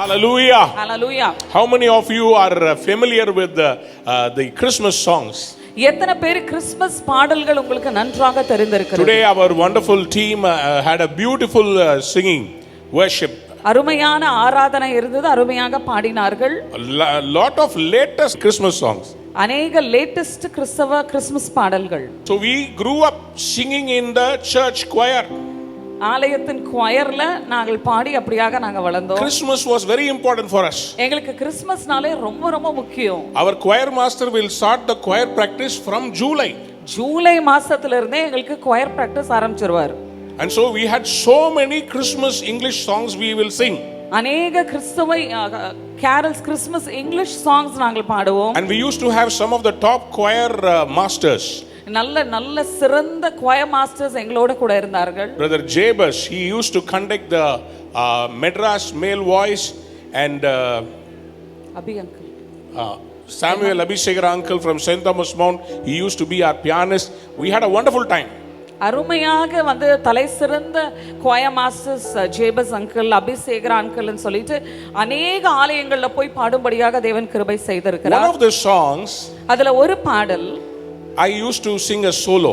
Hallelujah. Hallelujah. How many of you are familiar with the Christmas songs? எத்தனை பேர் Christmas பாடல்கள் உங்களுக்கு நன்றாக தெரிந்திருக்கிறது? Today our wonderful team had a beautiful singing worship. அருமையான ஆராதனை இருந்தது, அருமையாக பாடினார்கள். A lot of latest Christmas songs. அநேக லேட்டஸ்ட் கிறிஸ்மஸ் பாடல்கள். So we grew up singing in the church choir. ஆலயத்தின் choirல நாங்கள் பாடி அப்படியாக நாங்க வளர்ந்தோம். Christmas was very important for us. எங்களுக்கு கிறிஸ்மஸ்னாலே ரொம்ப ரொம்ப முக்கியம். Our choir master will start the choir practice from July. July மாசத்துல இருந்தே எங்களுக்கு choir practice ஆரம்பிச்சிருவார். And so we had so many Christmas English songs we will sing. அநேக கிறிஸ்தவ carols கிறிஸ்மஸ் இங்கிலீஷ் சாங்ஸ் நாங்கள் பாடுவோம். And we used to have some of the top choir masters. நல்ல நல்ல சிறந்த choir masters எங்களோட கூட இருந்தார்கள். Brother Jabez, he used to conduct the Madras male voice, and Abhi uncle, Samuel Abhishekara uncle from St. Thomas Mount, he used to be our pianist. We had a wonderful time. அருமையாக வந்து தலை சிறந்த choir masters Jebus uncle, அபிஷேகரா அங்கிள்னு சொல்லிட்டு அநேக ஆலயங்கள்ல போய் பாடும்படியாக தேவன் கிருபை செய்திருக்கிறார். One of the songs, அதுல ஒரு பாடல் I used to sing a solo.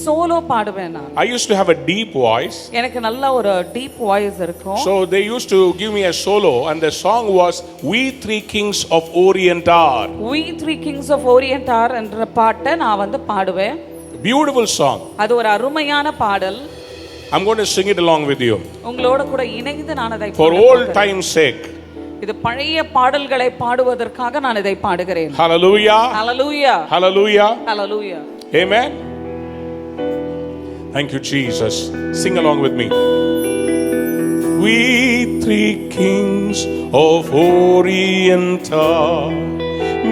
Solo பாடுவேன் நான். I used to have a deep voice. எனக்கு நல்ல ஒரு டீப் வாய்ஸ் இருக்கும். So they used to give me a solo, and the song was We Three Kings of Orient Are. We Three Kings of Orient Are என்ற பாட்டை நான் வந்து பாடுவேன். Beautiful song. அது ஒரு அருமையான பாடல். I'm going to sing it along with you. உங்களோட கூட இணைந்து நான் அதை For old time's sake. இது பழைய பாடல்களை பாடுவதற்காக நான் இதை பாடுகிறேன். Hallelujah. Hallelujah. Hallelujah. Hallelujah. Amen. Thank you, Jesus. Sing along with me. We three kings of Orient are,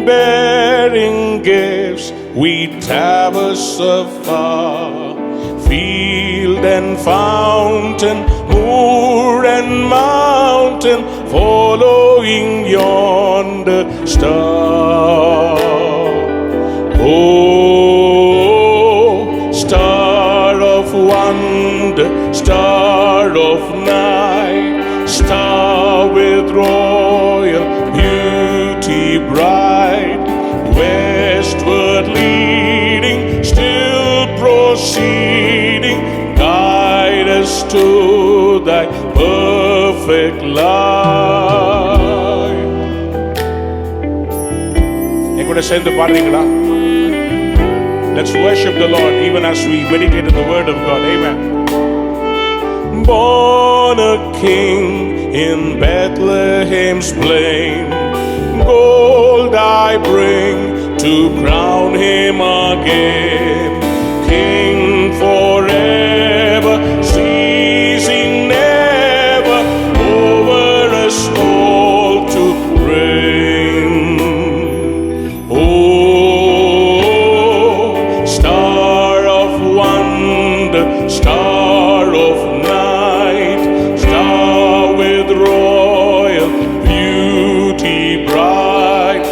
bearing gifts we traverse afar, field and fountain, moor and mountain, following yonder star. Oh, star of wonder, star of night, star with royal beauty bright, westward leading, still proceeding, guide us to thy perfect light. எங்கூட சேர்ந்து பாடுறீங்களா? Let's worship the Lord even as we meditate in the word of God. Amen. Born a king in Bethlehem's plain, gold I bring to crown him again, king forever, ceasing never, over us all to reign. Oh, star of wonder, star of night, star with royal beauty bright,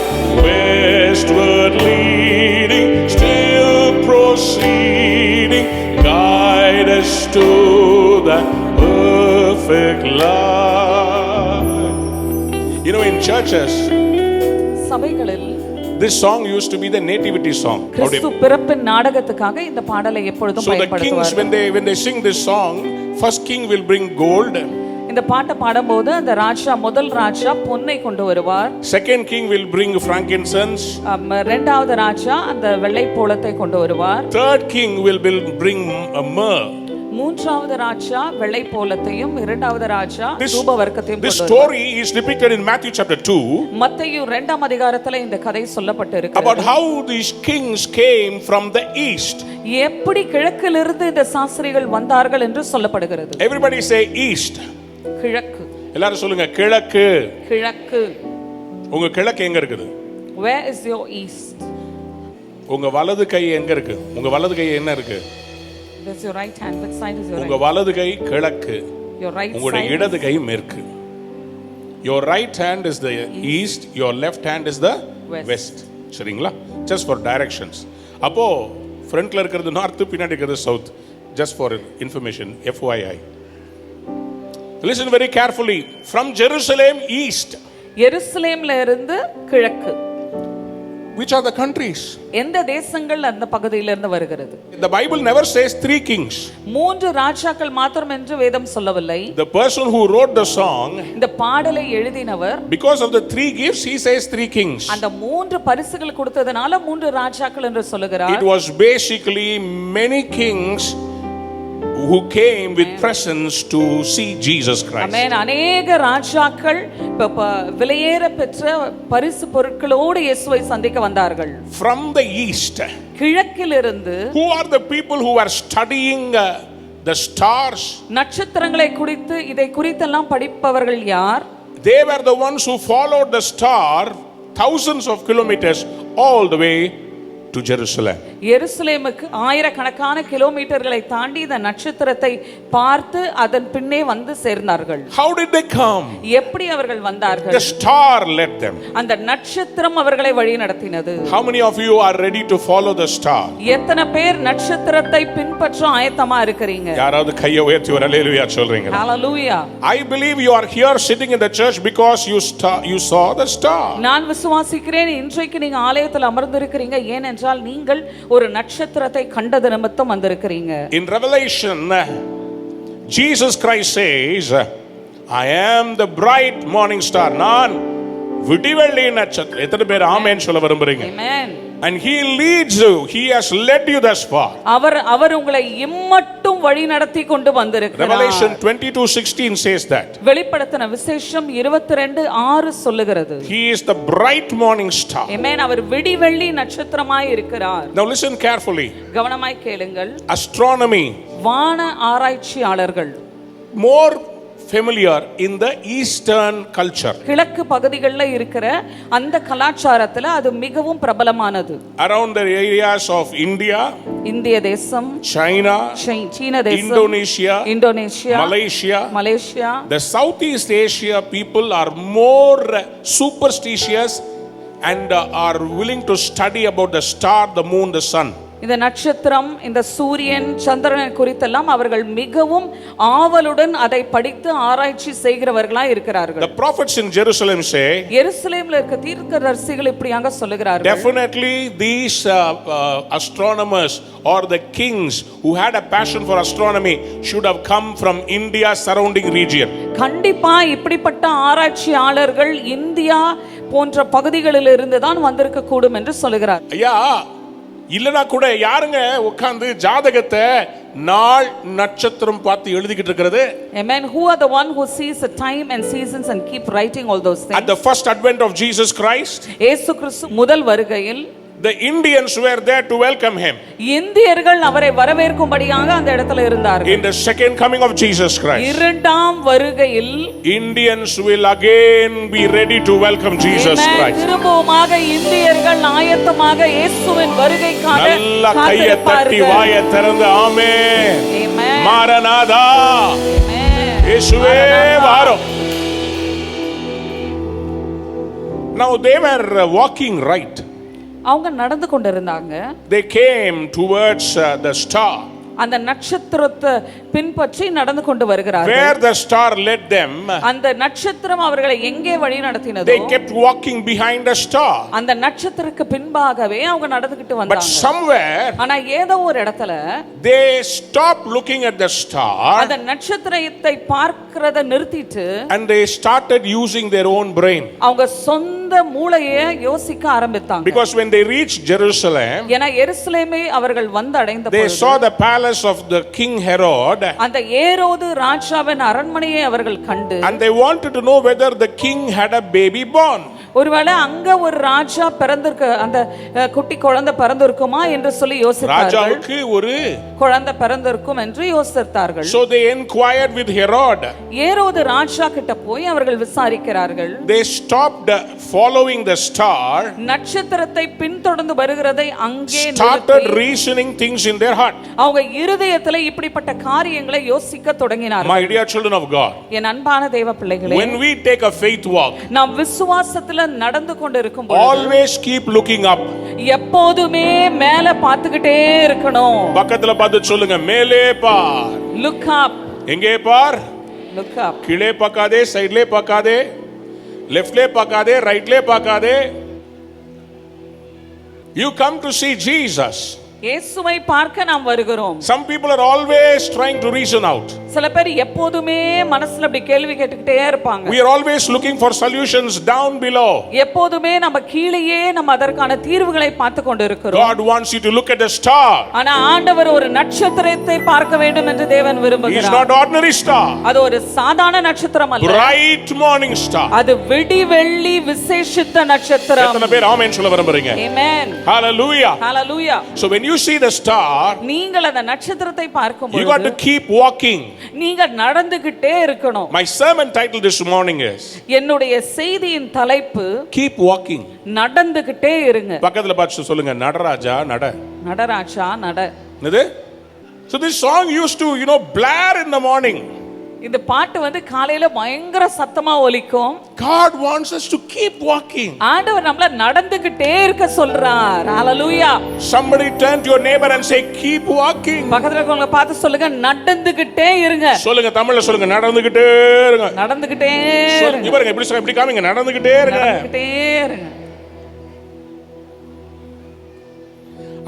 westward leading, still proceeding, guide us to that perfect light. You know, in churches, சபைகளில் this song used to be the nativity song. கிறிஸ்து பிறப்பின் நாடகத்துக்காக இந்த பாடலை எப்பொழுதும் So the kings, பயன்படுத்துவார்கள். when they sing this song, first king will bring gold, இந்த பாட்டை பாடும்போது அந்த ராஜா, முதல் ராஜா பொன்னை கொண்டு வருவார். second king will bring frankincense, இரண்டாவது ராஜா அந்த வெள்ளை போளத்தை கொண்டு வருவார். third king will bring myrrh. மூன்றாவது ராஜா வெள்ளை போலத்தையும், இரண்டாவது ராஜா தூப வர்க்கத்தையும் This கொண்டு வருவார். story is depicted in Matthew chapter 2 மத்தேயு 2ஆம் அதிகாரத்துல இந்த கதை சொல்லப்பட்டிருக்கிறது. about how these kings came from the east. எப்படி கிழக்கிலிருந்து இந்த சாஸ்திரிகள் வந்தார்கள் என்று சொல்லப்படுகிறது. Everybody say east. கிழக்கு. எல்லாரும் சொல்லுங்க கிழக்கு. கிழக்கு. உங்க கிழக்கு எங்க இருக்குது? Where is your east? உங்க வலது கை எங்க இருக்கு? உங்க வலது கை என்ன இருக்கு? That's your right hand. Which side is your உங்க right? வலது கை கிழக்கு. Your right உங்களுடைய side. இடது கை மேற்கு. Your right hand is the east, your left hand is the west. சரிங்களா? Just for directions. அப்போ ஃப்ரண்ட்ல இருக்கிறது நார்த், பின்னாடி இருக்கிறது south. Just for information, FYI. Listen very carefully. From Jerusalem east. எருசலேம்ல இருந்து கிழக்கு. Which are the countries? எந்த தேசங்கள் அந்த பகுதியில இருந்து வருகிறது? The Bible never says 3 kings. 3 ராஜாக்கள் மாத்திரம் என்று வேதம் சொல்லவில்லை. The person who wrote the song, இந்த பாடலை எழுதினவர், because of the 3 gifts he says 3 kings. அந்த 3 பரிசுகள் கொடுத்ததனால 3 ராஜாக்கள் என்று சொல்லுகிறார். It was basically many kings who came with presents to see Jesus Christ. ஆமென். अनेक ராஜாக்கள் விலையேற பெற்ற பரிசு பொருட்களோடு இயேசுவை சந்திக்க வந்தார்கள். From the east, கிழக்கிலிருந்து, who are the people who are studying the stars? நட்சத்திரங்களை குறித்து இதை குறித்தெல்லாம் படிப்பவர்கள் யார்? They were the ones who followed the star thousands of kilometers all the way to Jerusalem. எருசலேமுக்கு ஆயிரக்கணக்கான கிலோமீட்டர்களை தாண்டி இந்த நட்சத்திரத்தை பார்த்து அதன் பின்னே வந்து சேர்ந்தார்கள். How did they come? எப்படி அவர்கள் வந்தார்கள்? The star led them. அந்த நட்சத்திரம் அவர்களை வழி நடத்தினது. How many of you are ready to follow the star? எத்தனை பேர் நட்சத்திரத்தை பின்பற்ற ஆயத்தமா இருக்கிறீங்க? யாராவது கையை உயர்த்தி ஒரு ஹalleluya சொல்றீங்க? Hallelujah. I believe you are here sitting in the church because you saw the star. நான் விசுவாசிக்கிறேன் இன்றைக்கு நீங்க ஆலயத்தில் அமர்ந்திருக்கிறீங்க ஏனென்றால் நீங்கள் ஒரு நட்சத்திரத்தை கண்டது நிமித்தம் வந்திருக்கிறீங்க. In Revelation, Jesus Christ says, I am the bright morning star. நான் விடிவெள்ளி நட்சத்திரம். எத்தனை பேர் ஆமென் சொல்ல விரும்புறீங்க? Amen. And he leads you. He has led you thus far. அவர் உங்களை இம்மட்டும் வழி நடத்தி கொண்டு வந்திருக்கிறார். Revelation 22:16 says that. வெளிப்படுத்தின விசேஷம் 22:6 சொல்லுகிறது. He is the bright morning star. Amen. அவர் விடிவெள்ளி நட்சத்திரமாய் இருக்கிறார். Now listen carefully. கவனமாய் கேளுங்கள். Astronomy, வான ஆராய்ச்சியாளர்கள், more familiar in the eastern culture. கிழக்கு பகுதிகளில் இருக்கிற அந்த கலாச்சாரத்துல அது மிகவும் பிரபலமானது. Around the areas of India, இந்திய தேசம், China, சீன தேசம், Indonesia, Malaysia, the Southeast Asia people are more superstitious and are willing to study about the star, the moon, the sun. இந்த நட்சத்திரம், இந்த சூரியன், சந்திரன் குறித்தெல்லாம் அவர்கள் மிகவும் ஆவலுடன் அதை படித்து ஆராய்ச்சி செய்கிறவர்களாய் இருக்கிறார்கள். The prophets in Jerusalem say, எருசலேமில் இருக்க தீர்க்கதரிசிகள் இப்படியாக சொல்லுகிறார்கள், definitely these astronomers or the kings who had a passion for astronomy should have come from India surrounding region. கண்டிப்பா இப்படிப்பட்ட ஆராய்ச்சியாளர்கள் இந்தியா போன்ற பகுதிகளில் இருந்து தான் வந்திருக்க கூடும் என்று சொல்லுகிறார். ஐயா, இல்லனா கூட யாருங்க உட்கார்ந்து ஜாதகத்தை நாள் நட்சத்திரம் பார்த்து எழுதிக்கிட்டு இருக்கிறது? Amen. Who are the one who sees the time and seasons and keep writing all those things? At the first advent of Jesus Christ, இயேசு கிறிஸ்து முதல் வருகையில் the Indians were there to welcome him. இந்தியர்கள் அவரை வரவேற்கும்படியாக அந்த இடத்துல இருந்தார்கள். In the second coming of Jesus Christ, இரண்டாம் வருகையில் Indians will again be ready to welcome Jesus Christ. திரும்பவுமாக இந்தியர்கள் ஆயத்தமாக இயேசுவின் வருகைக்காக நல்ல கையை தட்டி வாயை திறந்து ஆமென். மாரநாதா, இயேசுவே வாரும். Now they were walking right. அவங்க நடந்து கொண்டிருந்தாங்க. They came towards the star. அந்த நட்சத்திரத்தை பின்பற்றி நடந்து கொண்டு வருகிறார்கள். Where the star led them, அந்த நட்சத்திரம் அவர்களை எங்கே வழி நடத்தினதோ, they kept walking behind the star. அந்த நட்சத்திரத்துக்கு பின்பாகவே அவங்க நடந்துக்கிட்டு வந்தாங்க. But somewhere, ஆனா ஏதோ ஒரு இடத்துல they stopped looking at the star அந்த நட்சத்திரத்தை பார்க்கிறத நிறுத்திட்டு, and they started using their own brain. அவங்க சொந்த மூளையை யோசிக்க ஆரம்பித்தாங்க. Because when they reached Jerusalem, ஏனா எருசலேமை அவர்கள் வந்து அடைந்த they பொழுது saw the palace of the king Herod, அந்த ஏரோது ராஜாவின் அரண்மனையை அவர்கள் கண்டு, and they wanted to know whether the king had a baby born. ஒருவேளை அங்க ஒரு ராஜா பிறந்திருக்க, அந்த குட்டி குழந்தை பிறந்திருக்குமா என்று சொல்லி யோசித்தார்கள். ராஜாவுக்கு ஒரு குழந்தை பிறந்திருக்கும் என்று யோசித்தார்கள். So they inquired with Herod. ஏரோது ராஜா கிட்ட போய் அவர்கள் விசாரிக்கிறார்கள். They stopped following the star, நட்சத்திரத்தை பின்தொடர்ந்து வருகிறதை அங்கே started reasoning things in their heart. அவங்க இருதயத்திலே இப்படிப்பட்ட காரியங்களை யோசிக்க தொடங்கினார்கள். My dear children of God, என் அன்பான தேவ பிள்ளைகளே, when we take a faith walk, நாம் விசுவாசத்துல நடந்து கொண்டிருக்கும் பொழுது always keep looking up. எப்போதுமே மேல பார்த்துக்கிட்டே இருக்கணும். பக்கத்துல பார்த்து சொல்லுங்க, மேலே பார். Look up. எங்கே பார்? Look up. கீழே பார்க்காதே, சைடுலே பார்க்காதே, லெஃப்ட்லே பார்க்காதே, ரைட்லே பார்க்காதே. You come to see Jesus. இயேசுவை பார்க்க நாம் வருகிறோம். Some people are always trying to reason out. சில பேர் எப்போதுமே மனசுல அப்படி கேள்வி கேட்டுக்கிட்டே இருப்பாங்க. We are always looking for solutions down below. எப்போதுமே நம்ம கீழேயே நம்ம அதற்கான தீர்வுகளை பார்த்து கொண்டு இருக்கிறோம். God wants you to look at a star. ஆனா ஆண்டவர் ஒரு நட்சத்திரத்தை பார்க்க வேண்டும் என்று தேவன் விரும்புகிறார். He is not ordinary star. அது ஒரு சாதாரண நட்சத்திரம் அல்ல. Bright morning star. அது விடிவெள்ளி விசேஷித்த நட்சத்திரம். எத்தனை பேர் ஆமென் சொல்ல விரும்புறீங்க? Amen. Hallelujah. Hallelujah. So when you see the star, நீங்கள் அந்த நட்சத்திரத்தை பார்க்கும்போது you got to keep walking. நீங்க நடந்துகிட்டே இருக்கணும். My sermon title this morning is என்னுடைய செய்தியின் தலைப்பு keep walking. நடந்துகிட்டே இருங்க. பக்கத்துல பார்த்து சொல்லுங்க, நடராஜா நட. நடராஜா நட. என்னது? So this song used to, blare in the morning. இந்த பாட்டு வந்து காலையில பயங்கர சத்தமா ஒலிக்கும். God wants us to keep walking. ஆண்டவர் நம்மள நடந்துகிட்டே இருக்க சொல்றார். ஹalleluya. Somebody turn to your neighbor and say keep walking. பக்கத்துல இருக்கவங்க பார்த்து சொல்லுங்க, நடந்துகிட்டே இருங்க. சொல்லுங்க, தமிழ்ல சொல்லுங்க, நடந்துகிட்டே இருங்க. நடந்துகிட்டே இருங்க. இவங்க இப்படி காமிங்க, நடந்துகிட்டே இருங்க. நடந்துகிட்டே இருங்க.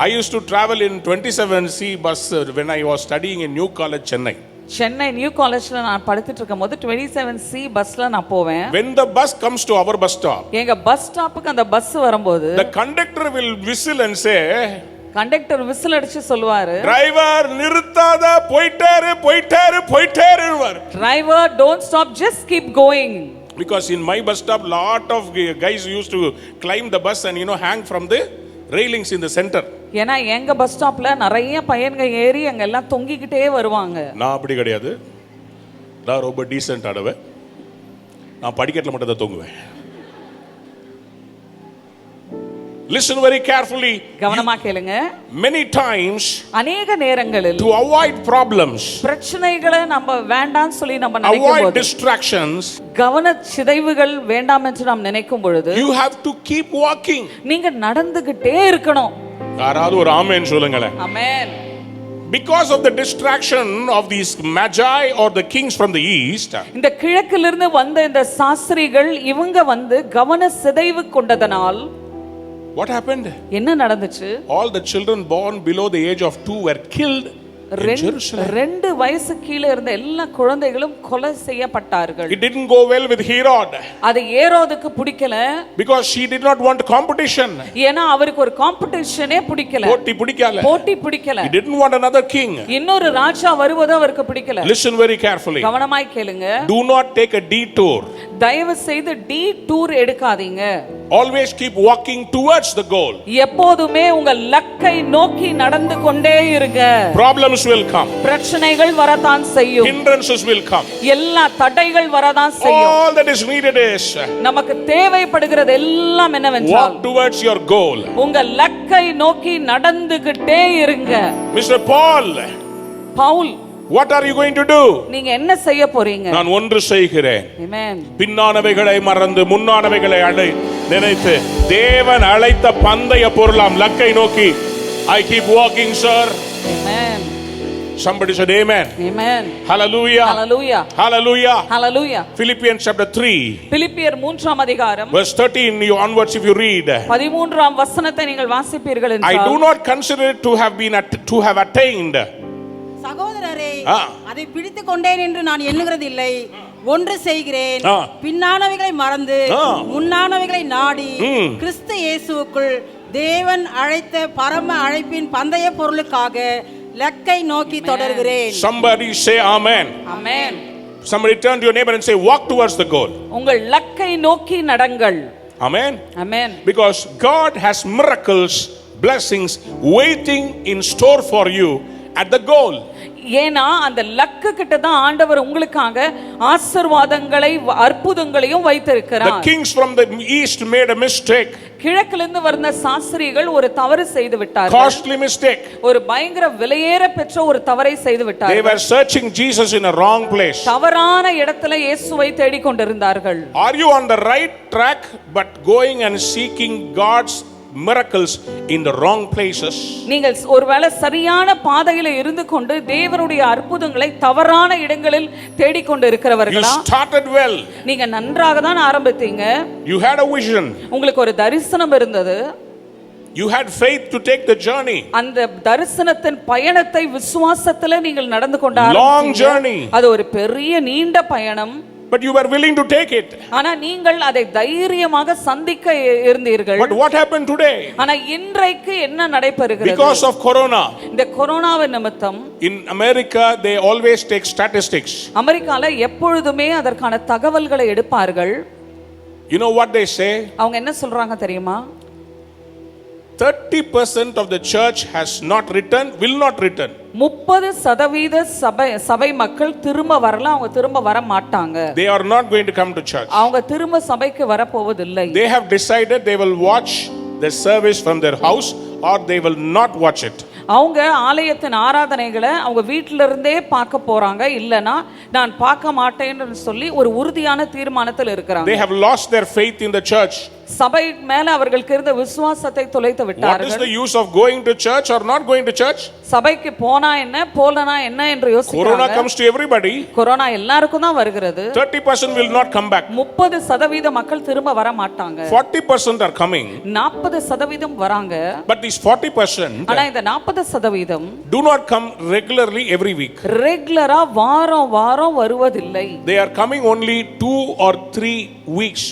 I used to travel in 27C bus when I was studying in New College, Chennai. Chennai new காலேஜ்ல நான் படிச்சிட்டு இருக்கும்போது 27C பஸ்ல நான் போவேன். When the bus comes to our bus stop, எங்க பஸ் ஸ்டாப்புக்கு அந்த பஸ் வரும்போது the conductor will whistle and say, conductor whistle அடிச்சு சொல்வாரு, டிரைவர் நிறுத்தாத, போயிட்டாரு போயிட்டாரு போயிட்டாருவார். Driver don't stop, just keep going. Because in my bus stop lot of guys used to climb the bus and hang from the railings in the center. ஏன்னா எங்க bus ஸ்டாப்ல நிறைய பையன்கள் ஏறி அங்க எல்லாம் தொங்கிக்கிட்டே வருவாங்க. நான் அப்படி கிடையாது. நான் ரொம்ப டீசென்ட் ஆனவன். நான் படிக்கட்டுல மட்டும் தான் தொங்குவேன். Listen very carefully. கவனமா கேளுங்க. Many times, அநேக நேரங்களில் to avoid problems, பிரச்சனைகளை நம்ம வேண்டாம்னு சொல்லி நம்ம நினைக்கும் avoid போது, distractions, கவன சிதைவுகள் வேண்டாம் என்று நாம் நினைக்கும் பொழுது, you have to keep walking. நீங்க நடந்துகிட்டே இருக்கணும். யாராவது ஒரு ஆமென் சொல்லுங்களேன். ஆமென். Because of the distraction of these magi or the kings from the east, இந்த கிழக்கிலிருந்து வந்த இந்த சாஸ்திரிகள் இவங்க வந்து கவன சிதைவு கொண்டதனால் what happened? என்ன நடந்துச்சு? All the children born below the age of 2 were killed. 2 வயசு கீழே இருந்த எல்லா குழந்தைகளும் கொலை செய்யப்பட்டார்கள். It didn't go well with Herod. அது ஏரோதுக்கு பிடிக்கல. Because she did not want competition. ஏனா அவருக்கு ஒரு காம்படிஷனே பிடிக்கல. போட்டி பிடிக்கல. He didn't want another king. இன்னொரு ராஜா வருவது அவருக்கு பிடிக்கல. Listen very carefully. கவனமாய் கேளுங்க. Do not take a detour. தயவு செய்து டூர் எடுக்காதீங்க. Always keep walking towards the goal. எப்போதுமே உங்க லக்கை நோக்கி நடந்து கொண்டே இருங்க. Problems will come. பிரச்சனைகள் வரதான் செய்யும். Hindrances will come. எல்லா தடைகள் வரதான் செய்யும். All that is needed is நமக்கு தேவைப்படுகிறது எல்லாம் என்னவென்றால் walk towards your goal. உங்க லக்கை நோக்கி நடந்துகிட்டே இருங்க. Mr. Paul, Pavul, what are you going to do? நீங்க என்ன செய்ய போறீங்க? நான் ஒன்று செய்கிறேன். ஆமென். பின்னானவைகளை மறந்து முன்னானவைகளை நினைத்து தேவன் அழைத்த பந்தய பொருளாம் லக்கை நோக்கி I keep walking, sir. Amen. Somebody said amen. Amen. Hallelujah. Hallelujah. Hallelujah. Hallelujah. Philippians chapter 3. பிலிப்பியர் 3ஆம் அதிகாரம் Verse 13 you onwards if you read. 13ஆம் வசனத்தை நீங்கள் வாசிப்பீர்கள் என்றால் I do not consider it to have attained. சகோதரரே, அதை பிடித்துக் கொண்டேன் என்று நான் எண்ணுகிறதில்லை. ஒன்று செய்கிறேன், பின்னானவைகளை மறந்து முன்னானவைகளை நாடி கிறிஸ்து இயேசுவுக்குள் தேவன் அழைத்த பரம அழைப்பின் பந்தய பொருளுக்காக லக்கை நோக்கி தொடர்கிறேன். Somebody say amen. Amen. Somebody turn to your neighbor and say walk towards the goal. உங்கள் லக்கை நோக்கி நடங்கள். Amen. Amen. Because God has miracles, blessings waiting in store for you at the goal. ஏனா அந்த லக்கு கிட்ட தான் ஆண்டவர் உங்களுக்காக ஆசீர்வாதங்களை அற்புதங்களையும் வைத்திருக்கிறார். The kings from the east made a mistake. கிழக்கிலிருந்து வந்த சாஸ்திரிகள் ஒரு தவறு செய்து விட்டார்கள். Costly mistake. ஒரு பயங்கர விலையேற பெற்ற ஒரு தவறை செய்து விட்டார்கள். They were searching Jesus in a wrong place. தவறான இடத்துல இயேசுவை தேடிக் கொண்டிருந்தார்கள். Are you on the right track but going and seeking God's miracles in the wrong places. நீங்கள் ஒருவேளை சரியான பாதையில இருந்து கொண்டு தேவனுடைய அற்புதங்களை தவறான இடங்களில் தேடிக்கொண்டு You இருக்கிறவர்களா? started well. நீங்க நன்றாக தான் ஆரம்பித்தீங்க. You had a vision. உங்களுக்கு ஒரு தரிசனம் இருந்தது. You had faith to take the journey. அந்த தரிசனத்தின் பயணத்தை விசுவாசத்துல நீங்கள் நடந்து கொண்டு Long journey. அது ஒரு பெரிய நீண்ட பயணம். But you were willing to take it. ஆனா நீங்கள் அதை தைரியமாக சந்திக்க இருந்தீர்கள். But what happened today? ஆனா இன்றைக்கு என்ன நடைபெறுகிறது? Because of corona. இந்த கொரோனாவின் நிமித்தம் In America they always take statistics. அமெரிக்கால எப்பொழுதுமே அதற்கான தகவல்களை எடுப்பார்கள். You know what they say? அவங்க என்ன சொல்றாங்க தெரியுமா? 30% of the church has not returned, will not return. 30% சபை மக்கள் திரும்ப வரல, அவங்க திரும்ப வர மாட்டாங்க. They are not going to come to church. அவங்க திரும்ப சபைக்கு வர போவதில்லை. They have decided they will watch the service from their house or they will not watch it. அவங்க ஆலயத்தின் ஆராதனைகளை அவங்க வீட்டில இருந்தே பார்க்க போறாங்க, இல்லனா நான் பார்க்க மாட்டேன்னு சொல்லி ஒரு உறுதியான தீர்மானத்தில் இருக்கிறாங்க. They have lost their faith in the church. சபை மேல அவர்களுக்கு இருந்த விசுவாசத்தை தொலைத்து விட்டார்கள். What is the use of going to church or not going to church? சபைக்கு போனா என்ன போலனா என்ன என்று யோசிக்கிறாங்க. Corona comes to everybody. Corona எல்லாருக்கும் தான் வருகிறது. 30% will not come back. 30% மக்கள் திரும்ப வர மாட்டாங்க. 40% are coming. 40% வராங்க. But these 40% ஆனா இந்த 40% do not come regularly every week. ரெகுலரா வாரம் வாரம் வருவதில்லை. They are coming only 2 or 3 weeks,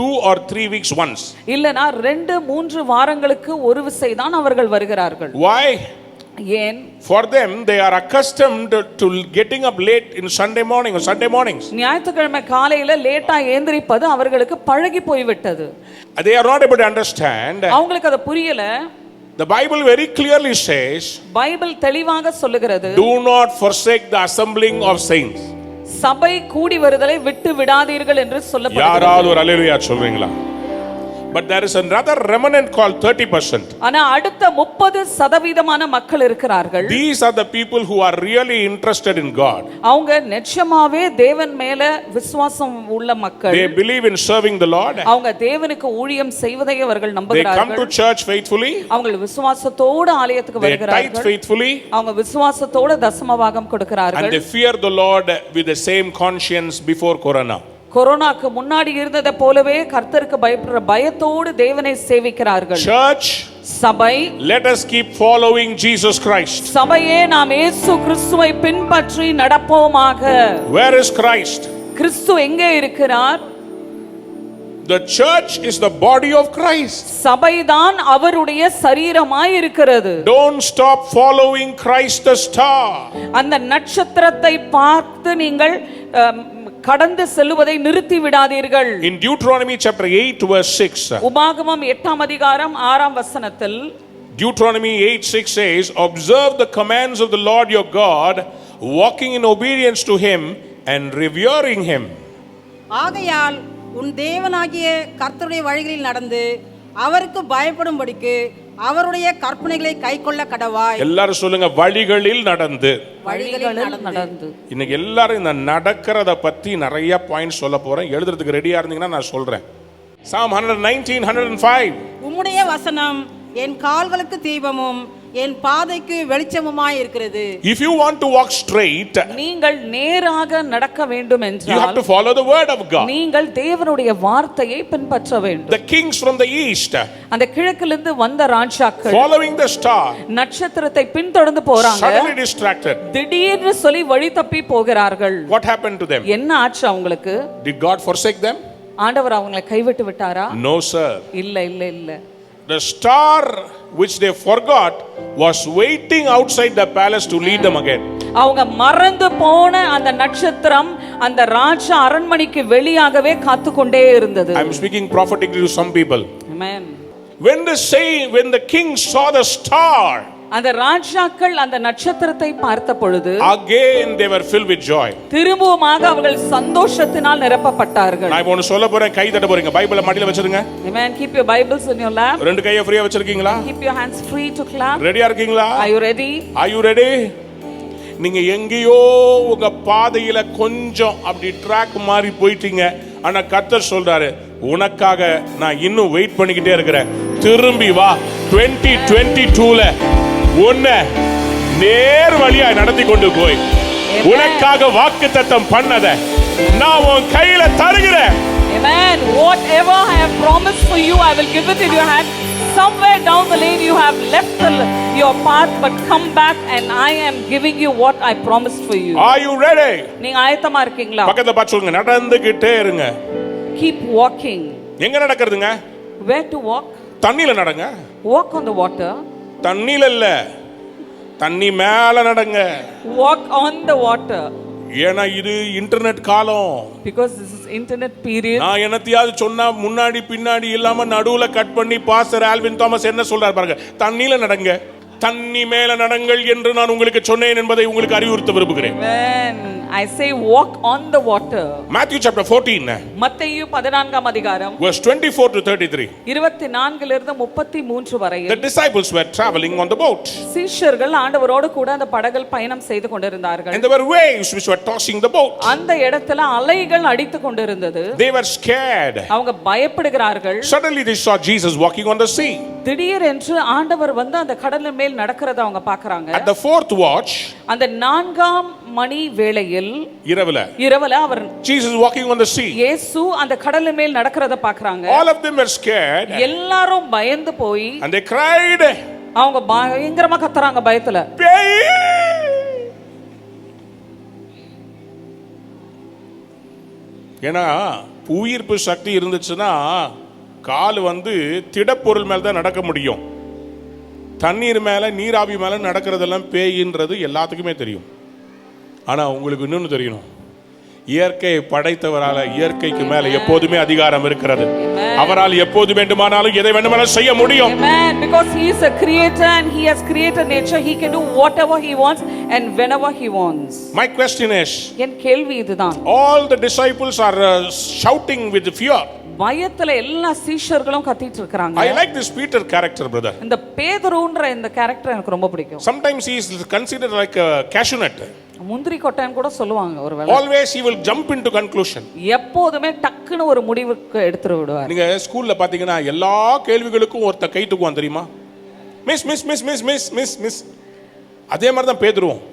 2 or 3 weeks once. இல்லனா 2-3 வாரங்களுக்கு ஒரு விசை தான் அவர்கள் வருகிறார்கள். Why? ஏன்? For them they are accustomed to getting up late in Sunday morning or Sunday mornings. ஞாயிற்றுக்கிழமை காலையில லேட்டா எழுந்திருப்பது அவர்களுக்கு பழகி போய்விட்டது. They are not able to understand. அவங்களுக்கு அது புரியல. The Bible very clearly says, Bible தெளிவாக சொல்லுகிறது, do not forsake the assembling of saints. சபை கூடி வருதலை விட்டு விடாதீர்கள் என்று சொல்லப்படுகிறது. யாராவது ஒரு அல்லேலூயா சொல்றீங்களா? But there is another remnant called 30%. ஆனா அடுத்த 30% மக்கள் இருக்கிறார்கள். These are the people who are really interested in God. அவங்க நிச்சயமாவே தேவன் மேல விசுவாசம் உள்ள மக்கள். They believe in serving the Lord. அவங்க தேவனுக்கு ஊழியம் செய்வதை அவர்கள் They நம்புகிறார்கள். come to church faithfully. அவங்க விசுவாசத்தோடு ஆலயத்துக்கு They tithe வருகிறார்கள். faithfully. அவங்க விசுவாசத்தோடு தசமபாகம் கொடுக்கிறார்கள். And they fear the Lord with the same conscience before Corona. கொரோனாக்கு முன்னாடி இருந்ததை போலவே கர்த்தருக்கு பயப்படுற பயத்தோடு தேவனை சேவிக்கிறார்கள். Church, சபை, let us keep following Jesus Christ. சபையே நாம் இயேசு கிறிஸ்துவை பின்பற்றி நடப்போமாக. Where is Christ? கிறிஸ்து எங்கே இருக்கிறார்? The church is the body of Christ. சபைதான் அவருடைய சரீரமாய் இருக்கிறது. Don't stop following Christ the star. அந்த நட்சத்திரத்தை பார்த்து நீங்கள் கடந்து செல்வதை நிறுத்தி விடாதீர்கள். In Deuteronomy chapter 8 verse 6. உபாகமம் 8ஆம் அதிகாரம் 6ஆம் வசனத்தில் Deuteronomy 8:6 says, observe the commands of the Lord your God, walking in obedience to him and revering him. ஆகையால் உன் தேவனாகிய கர்த்தருடைய வழிகளில் நடந்து அவருக்கு பயப்படும்படிக்கு அவருடைய கற்பனைகளை கைக்கொள்ள கடவாய். எல்லாரும் சொல்லுங்க, வழிகளில் நடந்து. வழிகளில் நடந்து. இன்னைக்கு எல்லாரும் இந்த நடக்கிறத பத்தி நிறைய பாயிண்ட் சொல்ல போறேன். எழுதுறதுக்கு ரெடியா இருந்தீங்கன்னா நான் சொல்றேன். Psalm 119, 105. உம்முடைய வசனம் என் கால்களுக்கு தீபமும் என் பாதைக்கு வெளிச்சமுமாய் இருக்கிறது. If you want to walk straight, நீங்கள் நேராக நடக்க வேண்டும் you have என்றால் to follow the word of God. நீங்கள் தேவனுடைய வார்த்தையை பின்பற்ற வேண்டும். The kings from the east, அந்த கிழக்கிலிருந்து வந்த ராஜாக்கள் following the star, நட்சத்திரத்தை பின்தொடர்ந்து போறாங்க. suddenly distracted. திடீர்னு சொல்லி வழி தப்பி போகிறார்கள். What happened to them? என்ன ஆச்சு அவங்களுக்கு? Did God forsake them? ஆண்டவர் அவங்களை கைவிட்டு விட்டாரா? No sir. இல்ல இல்ல இல்ல. The star which they forgot was waiting outside the palace to lead them again. அவங்க மறந்து போன அந்த நட்சத்திரம் அந்த ராஜ அரண்மனைக்கு வெளியாகவே காத்துக்கொண்டே இருந்தது. I am speaking prophetically to some people. Amen. When the king saw the star, அந்த ராஜாக்கள் அந்த நட்சத்திரத்தை பார்த்த பொழுது again they were filled with joy. திரும்பவுமாக அவர்கள் சந்தோஷத்தினால் நிரப்பப்பட்டார்கள். நான் இப்போ சொல்ல போறேன், கை தட்ட போறீங்க. பைபிளை மடியில வச்சிருங்க. Amen. Keep your Bibles in your lap. ரெண்டு கையை ஃப்ரீயா வச்சிருக்கீங்களா? Keep your hands free to clap. ரெடியா இருக்கீங்களா? Are you ready? Are you ready? நீங்க எங்கேயோ உங்க பாதையில கொஞ்சம் அப்படி ட்ராக் மாறி போயிட்டீங்க. ஆனா கர்த்தர் சொல்றாரு, உனக்காக நான் இன்னும் வெயிட் பண்ணிக்கிட்டே இருக்கிறேன். திரும்பி வா. 2022ல உன்னை நேர் வழியா நடத்தி கொண்டு போய் உனக்காக வாக்குத்தத்தம் பண்ணத நான் உன் கையில தருகிறேன். Amen. Whatever I have promised for you, I will give it in your hand. Somewhere down the lane you have left your path, but come back and I am giving you what I promised for you. Are you ready? நீங்க ஆயத்தமா இருக்கீங்களா? பக்கத்துல பார்த்து சொல்லுங்க, நடந்துகிட்டே இருங்க. Keep walking. எங்க நடக்கிறதுங்க? Where to walk? தண்ணில நடங்க. Walk on the water. தண்ணில இல்ல, தண்ணி மேல நடங்க. Walk on the water. ஏன்னா இது இன்டர்நெட் காலம். Because this is internet period. நான் என்னத்தையாவது சொன்னா முன்னாடி பின்னாடி இல்லாம நடுவுல கட் பண்ணி பாஸ்டர் ஆல்வின் தாமஸ் என்ன சொல்றாரு பாருங்க, தண்ணில நடங்க, தண்ணி மேல நடங்கள் என்று நான் உங்களுக்கு சொன்னேன் என்பதை உங்களுக்கு அறிவுறுத்த விரும்புகிறேன். When I say walk on the water. Matthew chapter 14 மத்தேயு 14ஆம் அதிகாரம் verse 24 to 33. 24 இலிருந்து 33 வரை. The disciples were traveling on the boat. சீஷர்கள் ஆண்டவரோடு கூட அந்த படகில் பயணம் செய்து கொண்டிருந்தார்கள். And there were waves which were tossing the boat. அந்த இடத்துல அலைகள் அடித்துக் கொண்டிருந்தது. They were scared. அவங்க பயப்படுகிறார்கள். Suddenly they saw Jesus walking on the sea. திடீரென்று ஆண்டவர் வந்து அந்த கடலின் மேல் நடக்கிறத அவங்க பார்க்கறாங்க. At the fourth watch, அந்த 4ஆம் மணி வேளையில் இரவுல அவர் Jesus walking on the sea. இயேசு அந்த கடலின் மேல் நடக்கிறத பார்க்கறாங்க. All of them were scared. எல்லாரும் பயந்து போய் And they cried. அவங்க பயங்கரமா கத்துறாங்க பயத்துல. ஏன்னா உயிர்ப்பு சக்தி இருந்துச்சுன்னா கால் வந்து திடப்பொருள் மேல தான் நடக்க முடியும். தண்ணீர் மேல நீராவி மேல நடக்கிறதெல்லாம் பேயின்றது எல்லாத்துக்குமே தெரியும். ஆனா உங்களுக்கு இன்னொன்னு தெரியணும், இயற்கையை படைத்தவரால இயற்கைக்கு மேல எப்போதுமே அதிகாரம் இருக்கிறது. அவரால் எப்போது வேண்டுமானாலும் எதை வேண்டுமானாலும் செய்ய முடியும். Amen. Because he is a creator and he has created nature, he can do whatever he wants and whenever he wants. My question is, என் கேள்வி இதுதான். all the disciples are shouting with fear. பயத்துல எல்லா சீஷர்களும் கத்திட்டு இருக்காங்க. I like this Peter character, brother. இந்த பேதுருன்ற இந்த character எனக்கு ரொம்ப பிடிக்கும். Sometimes he is considered like a cashew nut. முந்திரி கொட்டைன்னு கூட சொல்லுவாங்க ஒருவேளை. Always he will jump into conclusion. எப்போதுமே டக்குன்னு ஒரு முடிவுக்கு எடுத்து விடுவார். நீங்க ஸ்கூல்ல பாத்தீங்கன்னா எல்லா கேள்விகளுக்கும் ஒருத்த கை தூக்குவான் தெரியுமா? Miss miss miss miss miss miss miss. அதே மாதிரி தான் பேதுருவும்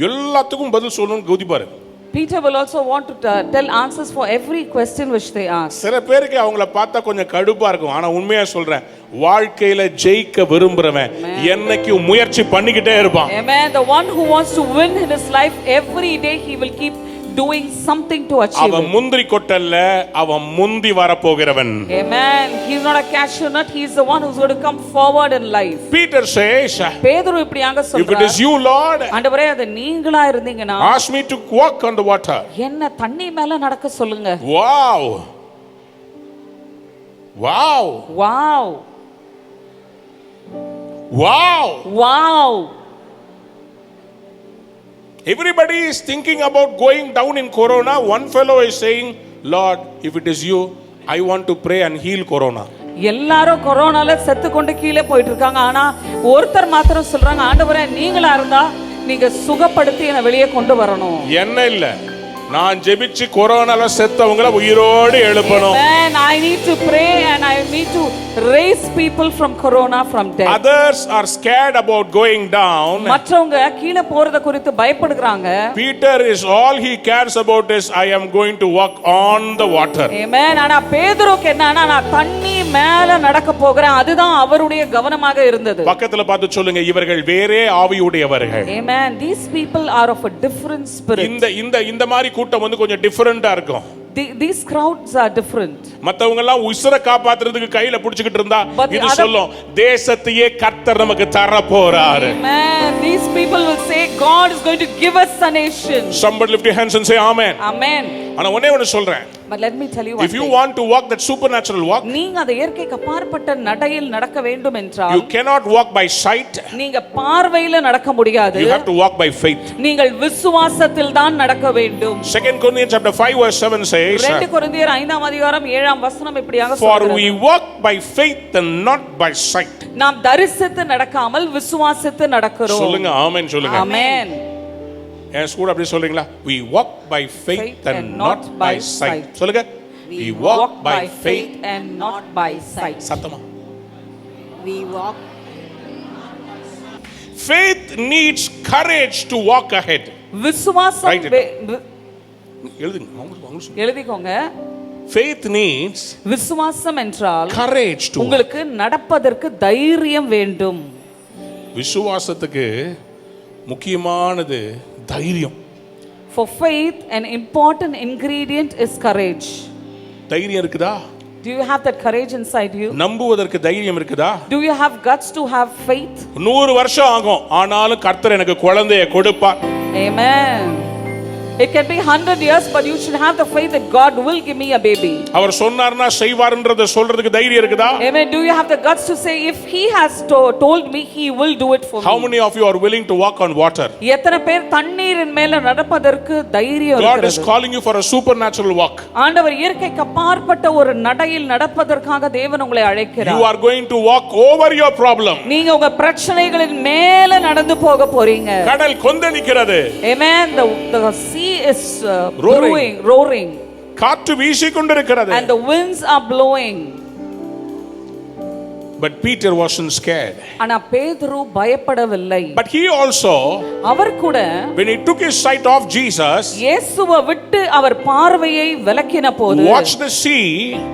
எல்லாத்துக்கும் பதில் சொல்லணும்னு குதிப்பாரு. Peter will also want to tell answers for every question which they ask. சில பேருக்கு அவங்கள பார்த்தா கொஞ்சம் கடுப்பா இருக்கும். ஆனா உண்மையா சொல்றேன், வாழ்க்கையில ஜெயிக்க விரும்புறவன் என்னைக்கும் முயற்சி பண்ணிக்கிட்டே இருப்பான். Amen. The one who wants to win in his life, every day he will keep doing something to achieve. அவன் முந்திரி கொட்டல்ல, அவன் முந்தி வர போகிறவன். Amen. He is not a cashew nut, he is the one who is going to come forward in life. Peter says, பேதுரு இப்படியாக சொல்றார், if it is you, Lord, ஆண்டவரே அது நீங்களா இருந்தீங்கன்னா ask me to walk on the water. என்ன தண்ணி மேல நடக்க சொல்லுங்க. Wow. Wow. Wow. Wow. Wow. Everybody is thinking about going down in corona. One fellow is saying, Lord, if it is you, I want to pray and heal corona. எல்லாரும் கொரோனால செத்து கொண்டு கீழே போயிட்டு இருக்காங்க. ஆனா ஒருத்தர் மாத்திரம் சொல்றாங்க, ஆண்டவரே நீங்களா இருந்தா நீங்க சுகப்படுத்தி என்ன வெளியே கொண்டு வரணும். என்ன இல்ல, நான் ஜெபிச்சு கொரோனால செத்தவங்கள உயிரோடு எழுப்பணும். Man, I need to pray and I need to raise people from corona from death. Others are scared about going down. மற்றவங்க கீழே போறத குறித்து பயப்படுறாங்க. Peter is all he cares about is I am going to walk on the water. Amen. ஆனா பேதுருக்கு என்னன்னா நான் தண்ணி மேல நடக்க போகிறேன், அதுதான் அவருடைய கவனமாக இருந்தது. பக்கத்துல பார்த்து சொல்லுங்க, இவர்கள் வேறே ஆவியுடையவர்கள். Amen. These people are of a different spirit. இந்த மாதிரி கூட்டம் வந்து கொஞ்சம் டிஃபரண்டா இருக்கும். These crowds are different. மத்தவங்க எல்லாம் உயிரை காப்பாத்துறதுக்கு கையில புடிச்சிட்டு இருந்தா இது சொல்லும், தேசத்தையே கர்த்தர் நமக்கு தர போறாரு. Amen. These people will say God is going to give us a nation. Somebody lift your hands and say amen. Amen. ஆனா ஒண்ணே சொல்றேன், but let me tell you one if you want to walk that supernatural walk, நீங்க அந்த இயற்கைக்கு அப்பாற்பட்ட நடையில் நடக்க வேண்டும் என்றால் you cannot walk by sight. நீங்க பார்வையில நடக்க முடியாது. You have to walk by faith. நீங்கள் விசுவாசத்தில் தான் நடக்க வேண்டும். 2 Corinthians chapter 5 verse 7 says, 2 கொரிந்தியர் 5ஆம் அதிகாரம் 7ஆம் வசனம் இப்படியாக for சொல்கிறது, we walk by faith and not by sight. நாம் தரிசித்து நடக்காமல் விசுவாசித்து நடக்கிறோம். சொல்லுங்க ஆமென் சொல்லுங்க. ஆமென். எஸ் கூட அப்படி சொல்றீங்களா? we walk by faith and not by sight. சொல்லுங்க, we walk by faith and not by sight. சத்தமா we walk. Faith needs courage to walk ahead. விசுவாசம் Write it எழுதுங்க அவங்க எழுதிக்கோங்க. Faith needs விசுவாசம் என்றால் courage to உங்களுக்கு நடப்பதற்கு தைரியம் வேண்டும். விசுவாசத்துக்கு முக்கியமானது தைரியம். For faith an important ingredient is courage. தைரியம் இருக்குதா? Do you have that courage inside you? நம்புவதற்கு தைரியம் இருக்குதா? Do you have guts to have faith? 100 வருஷம் ஆகும் ஆனாலும் கர்த்தர் எனக்கு குழந்தையை கொடுப்பார். Amen. It can be 100 years, but you should have the faith that God will give me a baby. அவர் சொன்னார்னா செய்வார்ன்றத சொல்றதுக்கு தைரியம் இருக்குதா? Amen. Do you have the guts to say if he has told me, he will do it for me? How many of you are willing to walk on water? எத்தனை பேர் தண்ணீரின் மேல நடப்பதற்கு தைரியம் God is இருக்கிறது? calling you for a supernatural walk. ஆண்டவர் இயற்கைக்கு அப்பாற்பட்ட ஒரு நடையில் நடப்பதற்காக தேவன் உங்களை அழைக்கிறார். You are going to walk over your problem. நீங்க உங்க பிரச்சனைகளின் மேல நடந்து போக போறீங்க. கடல் கொந்தளிக்கிறது. Amen. The sea is Roaring. roaring. காற்று வீசிக்கொண்டிருக்கிறது. And the winds are blowing. But Peter wasn't scared. ஆனா பேதுரு பயப்படவில்லை. But he also, அவர் கூட when he took his sight off Jesus, இயேசுவை விட்டு அவர் பார்வையை விலக்கின போது watched the sea,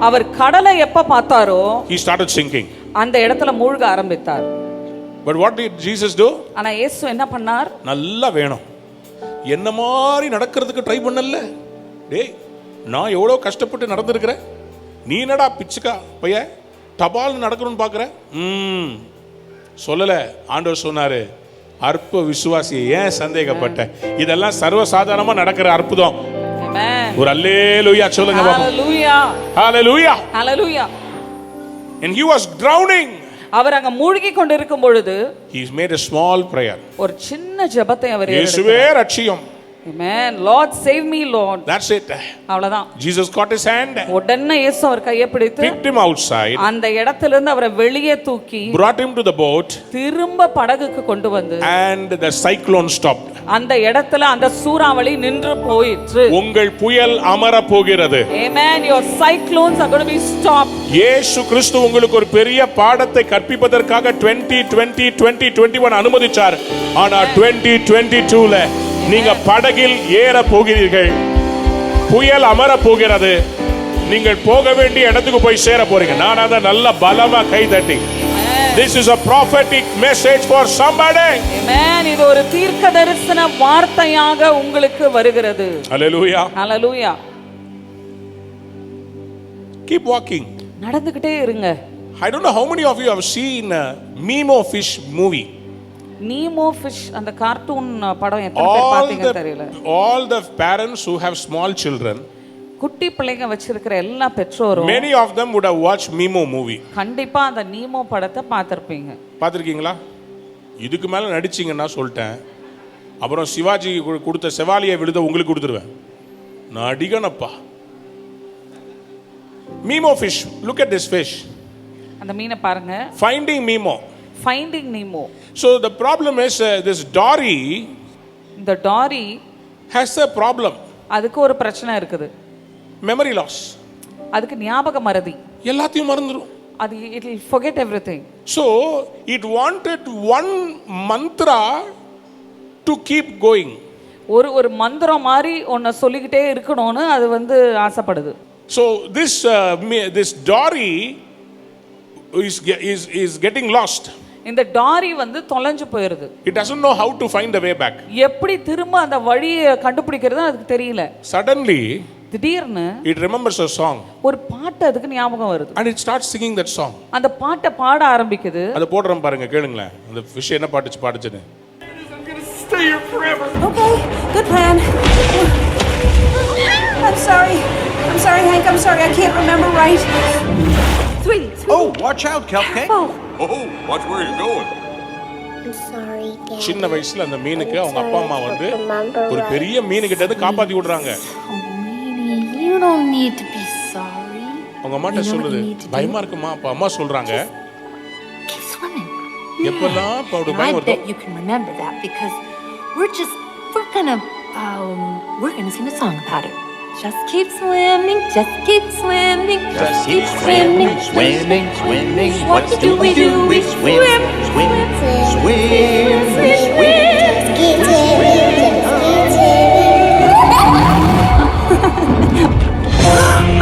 அவர் கடலை எப்ப பார்த்தாரோ he started sinking. அந்த இடத்துல மூழ்க ஆரம்பித்தார். But what did Jesus do? ஆனா இயேசு என்ன பண்ணார்? நல்லா வேணும், என்ன மாதிரி நடக்கிறதுக்கு ட்ரை பண்ணல. டேய், நான் எவ்வளோ கஷ்டப்பட்டு நடந்திருக்கிறேன், நீ என்னடா பிச்சுக்கா பைய டபால் நடக்கணும்னு பார்க்குற? சொல்லலை. ஆண்டவர் சொன்னாரு, அற்ப விசுவாசி ஏன் சந்தேகப்பட்ட? இதெல்லாம் சர்வசாதாரணமாக நடக்கிற அற்புதம். ஒரு அல்லேலூயா சொல்லுங்க பாப்போம். ஹalleluya, ஹalleluya, ஹalleluya. And he was drowning. அவர் அங்க மூழ்கி கொண்டிருக்கும் பொழுது he made a small prayer. ஒரு சின்ன ஜெபத்தை அவர் ஏறெடுத்தார். இயேசுவே ரட்சியும். Amen. Lord save me Lord. That's it. அவ்வளவுதான். Jesus caught his hand. உடனே இயேசு அவர் கையை பிடித்து picked him outside. அந்த இடத்திலிருந்து அவரை வெளியே தூக்கி brought him to the boat. திரும்ப படகுக்கு கொண்டு வந்து and the cyclone stopped. அந்த இடத்துல அந்த சூறாவளி நின்று போயிற்று. உங்கள் புயல் அமர போகிறது. Amen. Your cyclones are going to be stopped. இயேசு கிறிஸ்து உங்களுக்கு ஒரு பெரிய பாடத்தை கற்பிப்பதற்காக 2020 2021 அனுமதிச்சார். ஆனா 2022ல நீங்க படகில் ஏற போகிறீர்கள். புயல் அமர போகிறது. நீங்கள் போக வேண்டிய இடத்துக்கு போய் சேர போறீங்க. நான் அத நல்ல பலமா கை தட்டி, this is a prophetic message for somebody. Amen. இது ஒரு தீர்க்க தரிசன வார்த்தையாக உங்களுக்கு வருகிறது. Hallelujah. Hallelujah. Keep walking. நடந்துக்கிட்டே இருங்க. I don't know how many of you have seen Nemo fish movie. Nemo fish அந்த கார்ட்டூன் படம் எத்தனை பேர் பாத்தீங்கன்னு தெரியல. All the parents who have small children, குட்டி பிள்ளைங்க வச்சிருக்கிற எல்லா பெற்றோரும் many of them would have watched Nemo movie. கண்டிப்பா அந்த நீமோ படத்தை பார்த்திருப்பீங்க. பார்த்திருக்கீங்களா? இதுக்கு மேல நடிச்சீங்கன்னா சொல்லிட்டேன், அப்புறம் சிவாஜி கொடுத்த செவாலியை விழுத உங்களுக்கு கொடுத்துருவேன். நடிகனப்பா. Nemo fish, look at this fish. அந்த மீனை பாருங்க. Finding Nemo. Finding Nemo. So the problem is this Dory, the Dory has a problem. அதுக்கு ஒரு பிரச்சனை இருக்குது. Memory loss. அதுக்கு ஞாபக மறதி. எல்லாத்தையும் மறந்துரும். அது it will forget everything. So it wanted one mantra to keep going. ஒரு மந்திரம் மாதிரி ஒன்ன சொல்லிக்கிட்டே இருக்கணும்னு அது ஆசைப்படுது. So this Dory is getting lost. இந்த டாரி தொலைஞ்சு போயிருது. It doesn't know how to find the way back. எப்படி திரும்ப அந்த வழியை கண்டுபிடிக்கிறது அதுக்கு தெரியல. Suddenly திடீர்னு it remembers a song. ஒரு பாட்டு அதுக்கு ஞாபகம் வருது. And it starts singing that song. அந்த பாட்டை பாட ஆரம்பிக்குது. அத போடுறேன் பாருங்க, கேளுங்களேன். அந்த fish என்ன பாடுச்சுன்னு. I'm going to stay here forever. Okay, good plan. I'm sorry, Hank. I'm sorry. I can't remember right. Sweetie. Oh, watch out, Cupcake. Oh, watch where you're going. I'm sorry, Dad. சின்ன வயசுல அந்த மீனுக்கு அவங்க அப்பா அம்மா ஒரு பெரிய மீனுகிட்ட இருந்து காப்பாத்தி விடுறாங்க. You don't need to be sorry. அவங்க அம்மாட்ட சொல்லுது, பயமா இருக்குமா? அப்ப அம்மா சொல்றாங்க, Keep swimming. எப்பெல்லாம் அப்படி I பயம் வருதோ bet you can remember that because we're gonna sing a song about it. Just keep swimming, just keep swimming, Just keep swimming, swimming, swimming. What do we do? We swim, swim, swim, swim.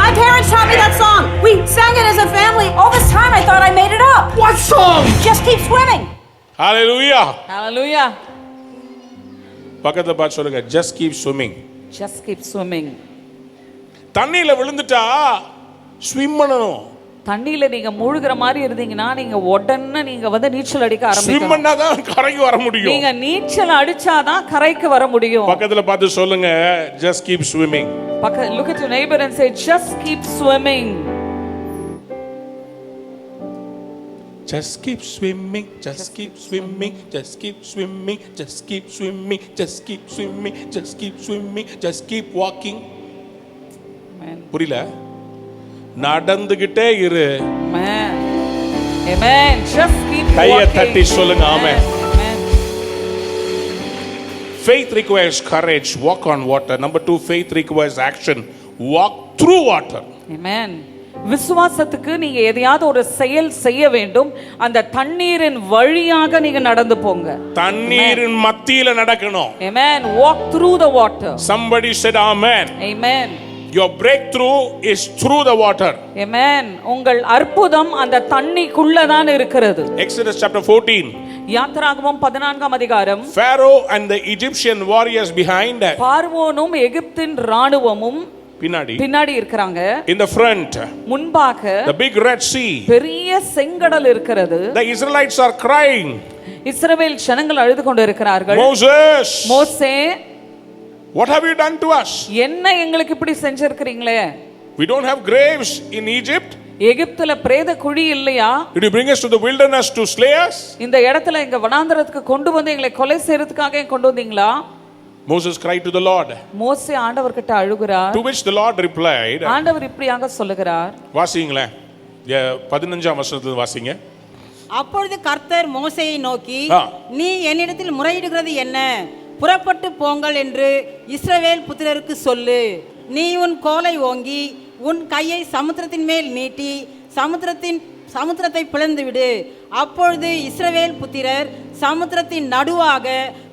My parents taught me that song. We sang it as a family. All this time I thought I made it up. What song? Just keep swimming. Hallelujah. Hallelujah. பக்கத்துல பார்த்து சொல்லுங்க, just keep swimming. Just keep swimming. தண்ணியில விழுந்துட்டா swim பண்ணணும். தண்ணியில நீங்க மூழ்கிற மாதிரி இருந்தீங்கன்னா நீங்க உடனே நீங்க வந்து நீச்சல் அடிக்க ஸ்விம் ஆரம்பிக்கணும். பண்ணாதான் கரைக்கு வர முடியும். நீங்க நீச்சல் அடிச்சாதான் கரைக்கு வர முடியும். பக்கத்துல பார்த்து சொல்லுங்க, just keep swimming. Look at your neighbor and say, just keep swimming. Just keep swimming, just keep swimming, just keep swimming, just keep swimming, just keep swimming, just keep swimming, just keep walking. Amen. புரியல? நடந்துகிட்டே இரு. Amen. Amen. Just keep கையை walking. தட்டி சொல்லுங்க, ஆமென். Amen. Faith requires courage, walk on water. Number 2, faith requires action, walk through water. Amen. விசுவாசத்துக்கு நீங்க எதையாவது ஒரு செயல் செய்ய வேண்டும். அந்த தண்ணீரின் வழியாக நீங்க நடந்து போங்க. தண்ணீரின் மத்தியில நடக்கணும். Amen. Walk through the water. Somebody said amen. Amen. Your breakthrough is through the water. Amen. உங்கள் அற்புதம் அந்த தண்ணிக்குள்ள தான் இருக்கிறது. Exodus chapter 14. யாத்திராகமம் 14ஆம் அதிகாரம். Pharaoh and the Egyptian warriors behind, பார்வோனும் எகிப்தின் ராணுவமும் பின்னாடி இருக்காங்க. In the front, முன்பாக the big Red Sea. பெரிய செங்கடல் இருக்கிறது. The Israelites are crying. இஸ்ரவேல் ஜனங்கள் அழுது கொண்டிருக்கிறார்கள். Moses, மோசே, what have you done to us? என்ன எங்களுக்கு இப்படி செஞ்சிருக்கீங்களே? We don't have graves in Egypt. எகிப்துல பிரேத குழி இல்லையா? Did you bring us to the wilderness to slay us? இந்த இடத்துல எங்க வனாந்தரத்துக்கு கொண்டு வந்து எங்களை கொலை செய்யறதுக்காக கொண்டு வந்தீங்களா? Moses cried to the Lord. மோசே ஆண்டவர்கிட்ட அழுகிறார். To which the Lord replied. ஆண்டவர் இப்படியாக சொல்லுகிறார். வாசிங்களே, 15ஆம் வசனத்துல வாசிங்க. அப்பொழுது கர்த்தர் மோசேயை நோக்கி, நீ என்னிடத்தில் முறையிடுகிறது என்ன? புறப்பட்டு போங்கள் என்று இஸ்ரவேல் புத்திரருக்கு சொல்லு. நீ உன் கோலை ஓங்கி உன் கையை சமுத்திரத்தின் மேல் நீட்டி சமுத்திரத்தை பிளந்து விடு. அப்பொழுது இஸ்ரவேல் புத்திரர் சமுத்திரத்தின் நடுவாக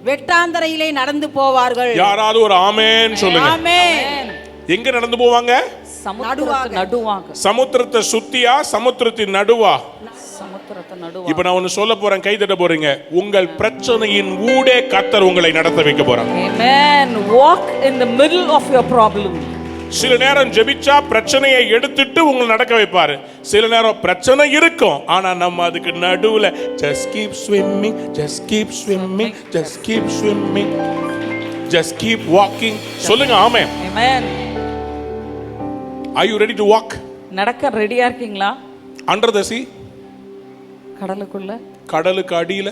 வெட்டாந்தரையிலே நடந்து போவார்கள். யாராவது ஒரு ஆமென் சொல்லுங்க. ஆமென். எங்க நடந்து போவாங்க? சமுத்திரத்தின் நடுவாக. சமுத்திரத்தை சுத்தியா, சமுத்திரத்தின் நடுவா? சமுத்திரத்தின் நடுவா. இப்ப நான் ஒன்னு சொல்ல போறேன், கை தட்ட போறீங்க. உங்கள் பிரச்சனையின் ஊடே கர்த்தர் உங்களை நடத்த வைக்க போறார். Amen. Walk in the middle of your problem. சில நேரம் ஜெபிச்சா பிரச்சனையை எடுத்துட்டு உங்களை நடக்க வைப்பாரு. சில நேரம் பிரச்சனை இருக்கும், ஆனா நம்ம அதுக்கு நடுவுல just keep swimming, just keep swimming, just keep swimming, just keep walking. சொல்லுங்க ஆமென். Amen. Are you ready to walk? நடக்க ரெடியா இருக்கீங்களா? Under the sea, கடலுக்குள்ள, கடலுக்கு அடியில,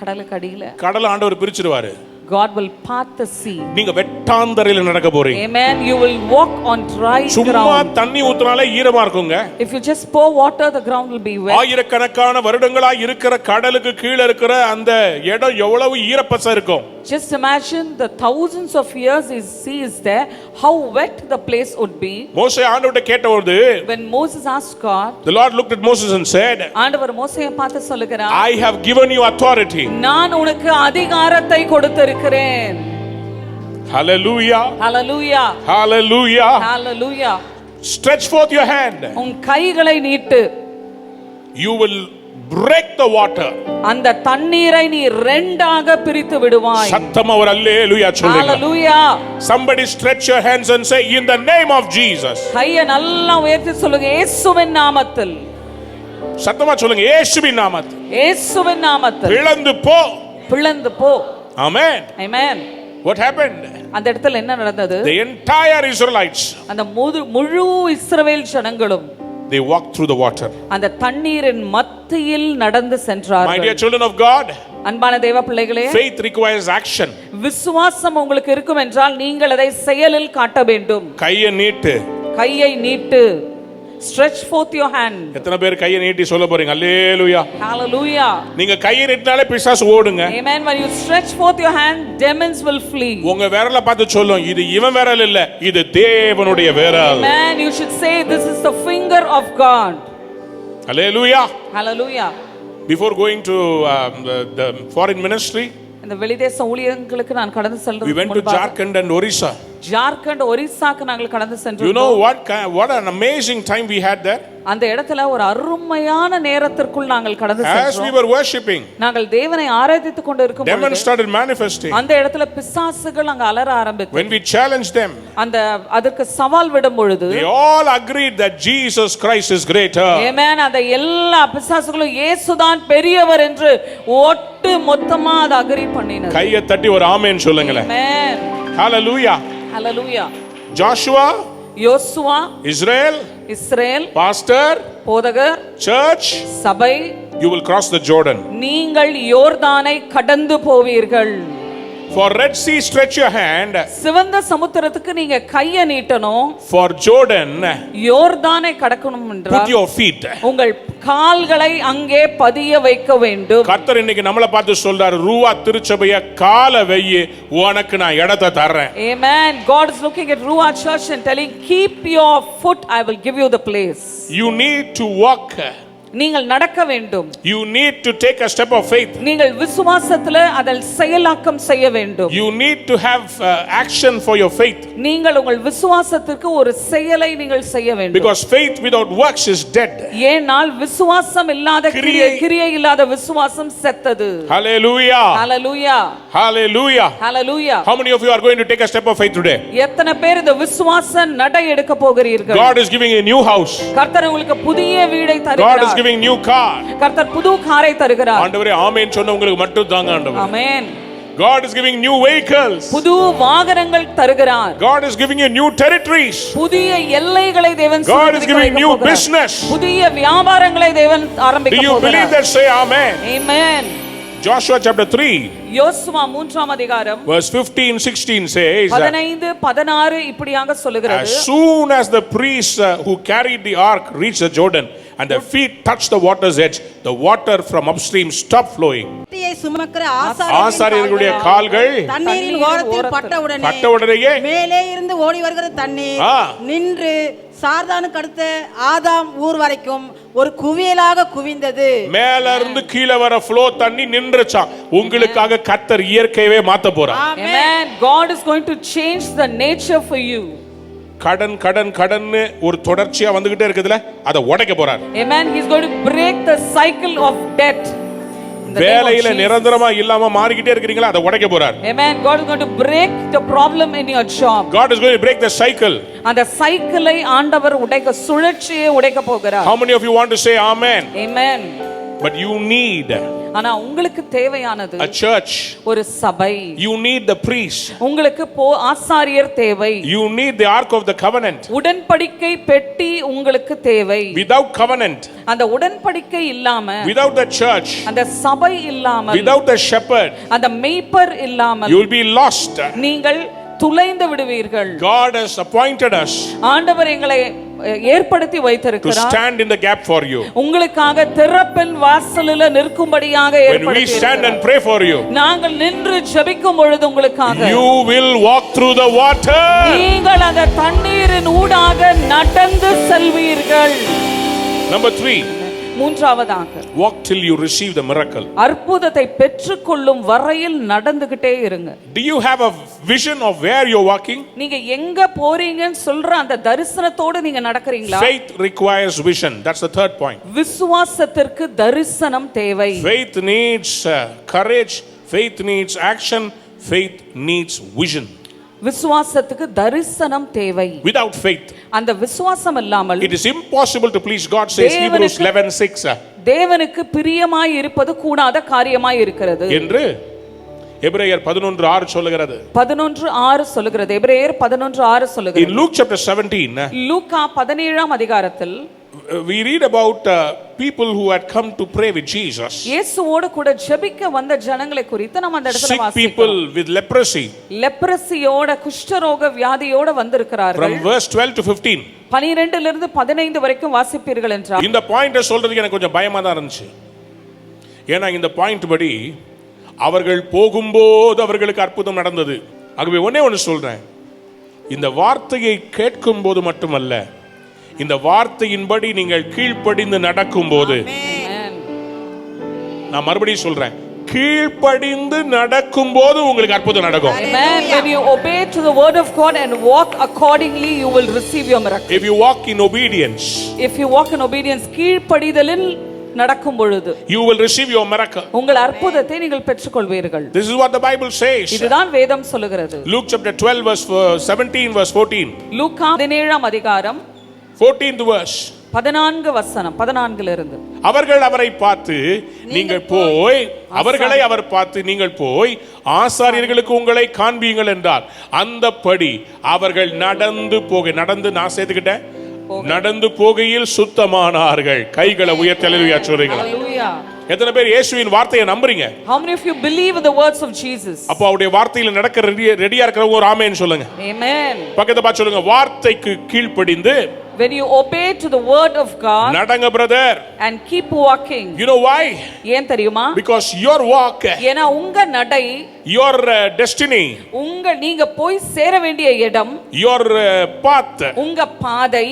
கடலுக்கு அடியில கடலை ஆண்டவர் பிரிச்சிடுவாரு. God will part the sea. நீங்க வெட்டாந்தரையில நடக்க போறீங்க. Amen. You will walk on dry ground. சும்மா தண்ணி ஊத்துனாலே ஈரமா இருக்குங்க. If you just pour water, the ground will be wet. ஆயிரக்கணக்கான வருடங்களா இருக்கிற கடலுக்கு கீழ இருக்கிற அந்த இடம் எவ்வளவு ஈரப்பசை இருக்கும். Just imagine the thousands of years his sea is there, how wet the place would be. மோசே ஆண்டவர்ட்ட கேட்டபோது, When Moses asked God, the Lord looked at Moses and said, ஆண்டவர் மோசேயை பார்த்து சொல்லுகிறார், I have given you authority. நான் உனக்கு அதிகாரத்தை கொடுத்திருக்கிறேன். Hallelujah. Hallelujah. Hallelujah. Hallelujah. Stretch forth your hand. உன் கைகளை நீட்டு. You will break the water. அந்த தண்ணீரை நீ ரெண்டாக பிரித்து விடுவாய். சத்தமா ஒரு அல்லேலூயா சொல்லுங்க. Hallelujah. Somebody stretch your hands and say, in the name of Jesus. கையை நல்லா உயர்த்தி சொல்லுங்க, இயேசுவின் நாமத்தில். சத்தமா சொல்லுங்க, இயேசுவின் நாமத்தில். இயேசுவின் நாமத்தில். பிளந்து போ. பிளந்து போ. Amen. Amen. What happened? அந்த இடத்துல என்ன நடந்தது? The entire Israelites, அந்த முழு இஸ்ரவேல் ஜனங்களும் they walked through the water. அந்த தண்ணீரின் மத்தியில் நடந்து My சென்றார்கள். dear children of God, அன்பான தேவ பிள்ளைகளே, faith requires action. விசுவாசம் உங்களுக்கு இருக்கும் என்றால் நீங்கள் அதை செயலில் காட்ட வேண்டும். கையை நீட்டு. கையை நீட்டு. stretch forth your hand. எத்தனை பேர் கையை நீட்டி சொல்ல போறீங்க அல்லேலூயா? Hallelujah. நீங்க கையை நீட்டினாலே பிசாசு ஓடுங்க. Amen. When you stretch forth your hand, demons will flee. உங்க விரலை பார்த்து சொல்லும், இது இவன் விரல் இல்ல, இது தேவனுடைய விரல். Amen. You should say, this is the finger of God. Hallelujah. Hallelujah. Before going to the foreign ministry, இந்த வெளிதேச ஊழியர்களுக்கு நான் கடந்து we செல்றதுக்கு went to முன்பாக Jharkhand and Orissa. ஜார்க்கண்ட் ஒரிசாக்கு நாங்கள் கடந்து You சென்றோம். know what an amazing time we had there? அந்த இடத்துல ஒரு அருமையான நேரத்திற்குள் நாங்கள் கடந்து As we சென்றோம். were worshiping, நாங்கள் தேவனை ஆராதித்துக் கொண்டு இருக்கும் demons பொழுது started manifesting. அந்த இடத்துல பிசாசுகள் அங்க அலற ஆரம்பித்தது. When we challenged them, அந்த அதற்கு சவால் விடும் பொழுது they all agreed that Jesus Christ is greater. ஆமென். அந்த எல்லா பிசாசுகளும் இயேசுதான் பெரியவர் என்று ஒட்டு மொத்தமா அதை அக்ரி பண்ணினது. கையை தட்டி ஒரு ஆமென் சொல்லுங்களேன். ஆமென். Hallelujah. ஹalleluya. Joshua, யோசுவா, Israel, இஸ்ரேல், pastor, போதகர், church, சபை, you will cross the Jordan. நீங்கள் யோர்தானை கடந்து போவீர்கள். For Red Sea, stretch your hand. சிவந்த சமுத்திரத்துக்கு நீங்க கையை நீட்டணும். For Jordan, யோர்தானை கடக்கணும் put என்றால் your feet. உங்கள் கால்களை அங்கே பதிய வைக்க வேண்டும். கர்த்தர் இன்னைக்கு நம்மளை பார்த்து சொல்றாரு, ரூவா திருச்சபைய கால வெய்யி, உனக்கு நான் இடத்தை தர்றேன். Amen. God is looking at Ruah Church and telling, keep your foot, I will give you the place. You need to walk. நீங்கள் நடக்க வேண்டும். You need to take a step of faith. நீங்கள் விசுவாசத்திலே அதில் செயலாக்கம் செய்ய வேண்டும். You need to have action for your faith. நீங்கள் உங்கள் விசுவாசத்திற்கு ஒரு செயலை நீங்கள் செய்ய வேண்டும். Because faith without works is dead. ஏனால் விசுவாசம் இல்லாத கிரியை இல்லாத விசுவாசம் செத்தது. Hallelujah. Hallelujah. Hallelujah. Hallelujah. How many of you are going to take a step of faith today? எத்தனை பேர் இந்த விசுவாச நடை எடுக்க போகிறீர்கள்? God is giving a new house. கர்த்தர் உங்களுக்கு புதிய வீடை God is தருகிறார். giving new car. கர்த்தர் புது காரை தருகிறார். ஆண்டவரே ஆமென் சொன்னவங்களுக்கு மட்டும் தாங்க ஆண்டவரே. ஆமென். God is giving new vehicles. புது வாகனங்கள் தருகிறார். God is giving you new territories. புதிய எல்லைகளை தேவன் God is giving new business. புதிய வியாபாரங்களை தேவன் ஆரம்பிக்க Do you போகிறார். believe that? Say amen. Amen. Joshua chapter 3 யோசுவா 3ஆம் அதிகாரம் verse 15-16 says, 15-16 இப்படியாக சொல்லுகிறது. as soon as the priests who carried the ark reached the Jordan and their feet touched the water's edge, the water from upstream stopped flowing. கத்தியை சுமக்கிற ஆசாரியர்களுடைய கால்கள் தண்ணீரின் ஓரத்தில் பட்ட உடனேயே மேலே இருந்து ஓடி வருகிற தண்ணீர் நின்று சார்தானுக்கு அடுத்த ஆதாம் ஊர் வரைக்கும் ஒரு குவியலாக குவிந்தது. மேல இருந்து கீழ வர ஃப்ளோ தண்ணி நின்றுச்சாம். உங்களுக்காக கர்த்தர் இயற்கையவே மாத்த போறார். Amen. God is going to change the nature for you. கடன் ஒரு தொடர்ச்சியா வந்துகிட்டே இருக்குதுல, அதை உடைக்க போறார். Amen. He is going to break the cycle of debt. வேலையில நிரந்தரமா இல்லாம மாறிக்கிட்டே இருக்கீங்களா, அதை உடைக்க போறார். Amen. God is going to break the problem in your job. God is going to break the cycle. அந்த சைக்கிளை ஆண்டவர் உடைக்க, சுழற்சியை உடைக்க போகிறார். How many of you want to say amen? Amen. But you need ஆனா உங்களுக்கு தேவையானது a church. ஒரு சபை. You need the priest. உங்களுக்கு ஆசாரியர் தேவை. You need the ark of the covenant. உடன்படிக்கை பெட்டி உங்களுக்கு தேவை. Without covenant, அந்த உடன்படிக்கை இல்லாம, without the church, அந்த சபை இல்லாம, without the shepherd, அந்த மேய்ப்பர் இல்லாம you will be lost. நீங்கள் துளைந்து விடுவீர்கள். God has appointed us ஆண்டவர் எங்களை ஏற்படுத்தி to வைத்திருக்கிறார். stand in the gap for you. உங்களுக்காக திறப்பின் வாசலில் நிற்கும்படியாக When we ஏற்படுத்தி stand and pray for you, நாங்கள் நின்று ஜெபிக்கும் பொழுது உங்களுக்காக you will walk through the water. நீங்கள் அந்த தண்ணீரின் ஊடாக நடந்து செல்வீர்கள். Number 3, மூன்றாவதாக walk till you receive the miracle. அற்புதத்தை பெற்றுக்கொள்ளும் வரையில் நடந்துகிட்டே இருங்க. Do you have a vision of where you're walking? நீங்க எங்க போறீங்கன்னு சொல்ற அந்த தரிசனத்தோடு நீங்க நடக்கறீங்களா? Faith requires vision. That's the third point. விசுவாசத்திற்கு தரிசனம் தேவை. Faith needs courage. Faith needs action. Faith needs vision. விசுவாசத்துக்கு தரிசனம் தேவை. Without faith, அந்த விசுவாசம் இல்லாமல் it is impossible to please God, says Hebrews 11:6. தேவனுக்கு பிரியமாய் இருப்பது கூடாத காரியமாய் இருக்கிறது என்று எபிரேயர் 11:6 சொல்லுகிறது. 11:6 சொல்லுகிறது. எபிரேயர் 11:6 சொல்லுகிறது. In Luke chapter 17, லூக்கா 17ஆம் அதிகாரத்தில் we read about people who had come to pray with Jesus. இயேசுவோடு கூட ஜெபிக்க வந்த ஜனங்களை குறித்து நம்ம அந்த இடத்துல Sick வாசிக்கிறோம். people with leprosy. லெப்ரசியோட குஷ்டரோக வியாதியோட வந்திருக்கிறார்கள். From verse 12 to 15. 12 இருந்து 15 வரைக்கும் வாசிப்பீர்கள் என்றால் இந்த பாயிண்ட சொல்றதுக்கு எனக்கு கொஞ்சம் பயமா தான் இருந்துச்சு. ஏன்னா இந்த பாயிண்ட் படி அவர்கள் போகும்போது அவர்களுக்கு அற்புதம் நடந்தது. ஆகவே ஒண்ணு சொல்றேன், இந்த வார்த்தையை கேட்கும் போது மட்டுமல்ல, இந்த வார்த்தையின்படி நீங்கள் கீழ்ப்படிந்து நடக்கும்போது, நான் மறுபடியும் சொல்றேன், கீழ்ப்படிந்து நடக்கும்போது உங்களுக்கு அற்புதம் நடக்கும். Amen. When you obey to the word of God and walk accordingly, you will receive your miracle. If you walk in obedience, if you walk in obedience, கீழ்ப்படிதலில் நடக்கும் பொழுது you will receive your miracle. உங்கள் அற்புதத்தை நீங்கள் பெற்றுக்கொள்வீர்கள். This is what the Bible says. இதுதான் வேதம் சொல்லுகிறது. Luke chapter 12 verse 17 verse 14. லூக்கா 17ஆம் அதிகாரம் 14th verse. 14 வசனம் 14 இருந்து. அவர்கள் அவரை பார்த்து நீங்கள் போய், அவர்களை அவர் பார்த்து நீங்கள் போய் ஆசாரியர்களுக்கு உங்களை காண்பீங்கள் என்றார். அந்தபடி அவர்கள் நடந்து நான் சேர்த்துக்கிட்டேன், நடந்து போகையில் சுத்தமானார்கள். கைகளை உயர்த்தி அல்லேலூயா சொல்றீங்களா? Hallelujah. எத்தனை பேர் இயேசுவின் வார்த்தையை நம்புறீங்க? How many of you believe in the words of Jesus? அப்ப அவருடைய வார்த்தையில நடக்க ரெடியா இருக்கிறவங்க ஒரு ஆமென் சொல்லுங்க. Amen. பக்கத்துல பார்த்து சொல்லுங்க, வார்த்தைக்கு கீழ்ப்படிந்து when you obey to the word of God நடங்க brother and keep walking. You know why? ஏன் தெரியுமா? Because your walk, ஏனா உங்க நடை, your destiny, நீங்க போய் சேர வேண்டிய இடம், your path, உங்க பாதை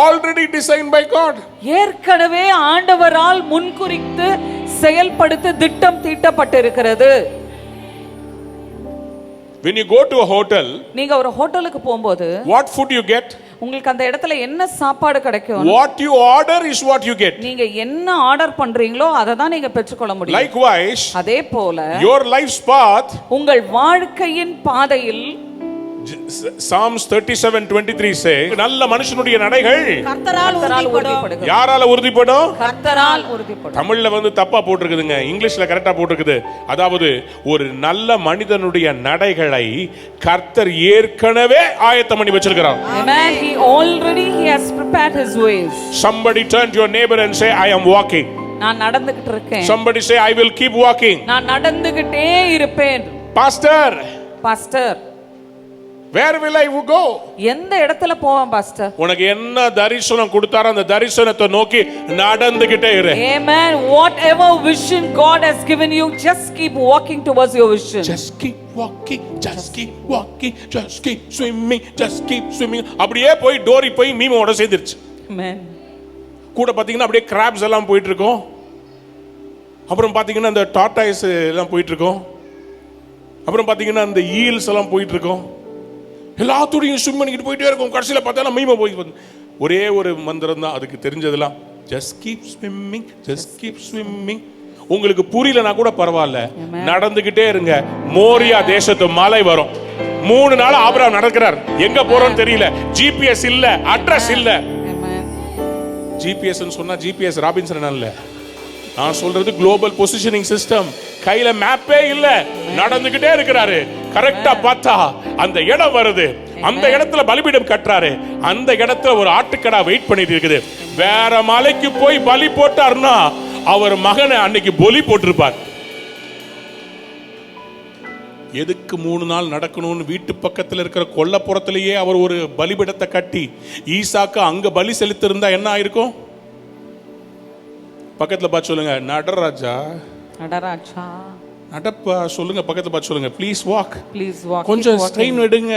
already designed by God. ஏற்கனவே ஆண்டவரால் முன்குறித்து செயல்படுத்த திட்டம் தீட்டப்பட்டிருக்கிறது. When you go to a hotel, நீங்க ஒரு ஹோட்டலுக்கு போகும்போது what food you get? உங்களுக்கு அந்த இடத்துல என்ன சாப்பாடு கிடைக்கும்? What you order is what you get. நீங்க என்ன ஆர்டர் பண்றீங்களோ அதை தான் நீங்க பெற்றுக்கொள்ள முடியும். Likewise, அதே போல your life's path, உங்கள் வாழ்க்கையின் பாதையில் Psalms 37:23 say, நல்ல மனுஷனுடைய நடைகள் கர்த்தரால் உறுதிப்படும். யாரால உறுதிப்படும்? கர்த்தரால் உறுதிப்படும். தமிழ்ல தப்பா போட்டிருக்குதுங்க, இங்கிலீஷ்ல கரெக்டா போட்டிருக்குது. அதாவது ஒரு நல்ல மனிதனுடைய நடைகளை கர்த்தர் ஏற்கனவே ஆயத்தம் பண்ணி வச்சிருக்கிறார். Amen. He has prepared his ways. Somebody turn to your neighbor and say, I am walking. நான் நடந்துகிட்டு இருக்கேன். Somebody say, I will keep walking. நான் நடந்துகிட்டே இருப்பேன். Pastor, where will I go? எந்த இடத்துல போவேன் பாஸ்டர்? உனக்கு என்ன தரிசனம் கொடுத்தாரோ அந்த தரிசனத்தை நோக்கி நடந்துகிட்டே இரு. Amen. Whatever vision God has given you, just keep walking towards your vision. Just keep walking, just keep walking, just keep swimming, just keep swimming. அப்படியே போய் டோரி போய் மீமோட சேர்ந்துருச்சு. Amen. கூட பாத்தீங்கன்னா அப்படியே கிராப்ஸ் எல்லாம் போயிட்டு இருக்கும். அப்புறம் பாத்தீங்கன்னா அந்த டார்டாய்ஸ் எல்லாம் போயிட்டு இருக்கும். அப்புறம் பாத்தீங்கன்னா அந்த ஈல்ஸ் எல்லாம் போயிட்டு இருக்கும். எல்லாத்தோடையும் ஸ்விம் பண்ணிக்கிட்டு போயிட்டே இருக்கும். கடைசியில் பார்த்தா மீமை போய் ஒரே ஒரு மந்திரம் தான் அதுக்கு தெரிஞ்சதெல்லாம், just keep swimming, just keep swimming. உங்களுக்கு புரியலனா கூட பரவாயில்ல, நடந்துகிட்டே இருங்க. மோரியா தேசத்து மலை வரும். 3 நாள் ஆபிரகாம் நடக்கிறார். எங்க போறோம்னு தெரியல, ஜிபிஎஸ் இல்ல, அட்ரஸ் இல்ல. ஜிபிஎஸ் சொன்னா ஜிபிஎஸ் ராபின்சன் இல்ல, நான் சொல்றது குளோபல் பொசிஷனிங் சிஸ்டம். கையில மேப்பே இல்ல, நடந்துகிட்டே இருக்கிறாரு. கரெக்டா பார்த்தா அந்த இடம் வருது. அந்த இடத்துல பலிபீடம் கட்டுறாரு. அந்த இடத்துல ஒரு ஆட்டுக்கடா வெயிட் பண்ணிட்டு இருக்குது. வேற மலைக்கு போய் பலி போட்டார்னா அவர் மகனை அன்னைக்கு பலி போட்டிருப்பார். எதுக்கு 3 நாள் நடக்கணும்னு வீட்டு பக்கத்தில் இருக்கிற கொல்லப்புறத்திலேயே அவர் ஒரு பலிபீடத்தை கட்டி ஈசாக்கு அங்க பலி செலுத்திருந்தா என்ன ஆயிருக்கும்? பக்கத்துல பார்த்து சொல்லுங்க, நடராஜா நடப்பா சொல்லுங்க. பக்கத்துல பார்த்து சொல்லுங்க, ப்ளீஸ் வாக். கொஞ்சம் ஸ்ட்ரெயின் எடுங்க.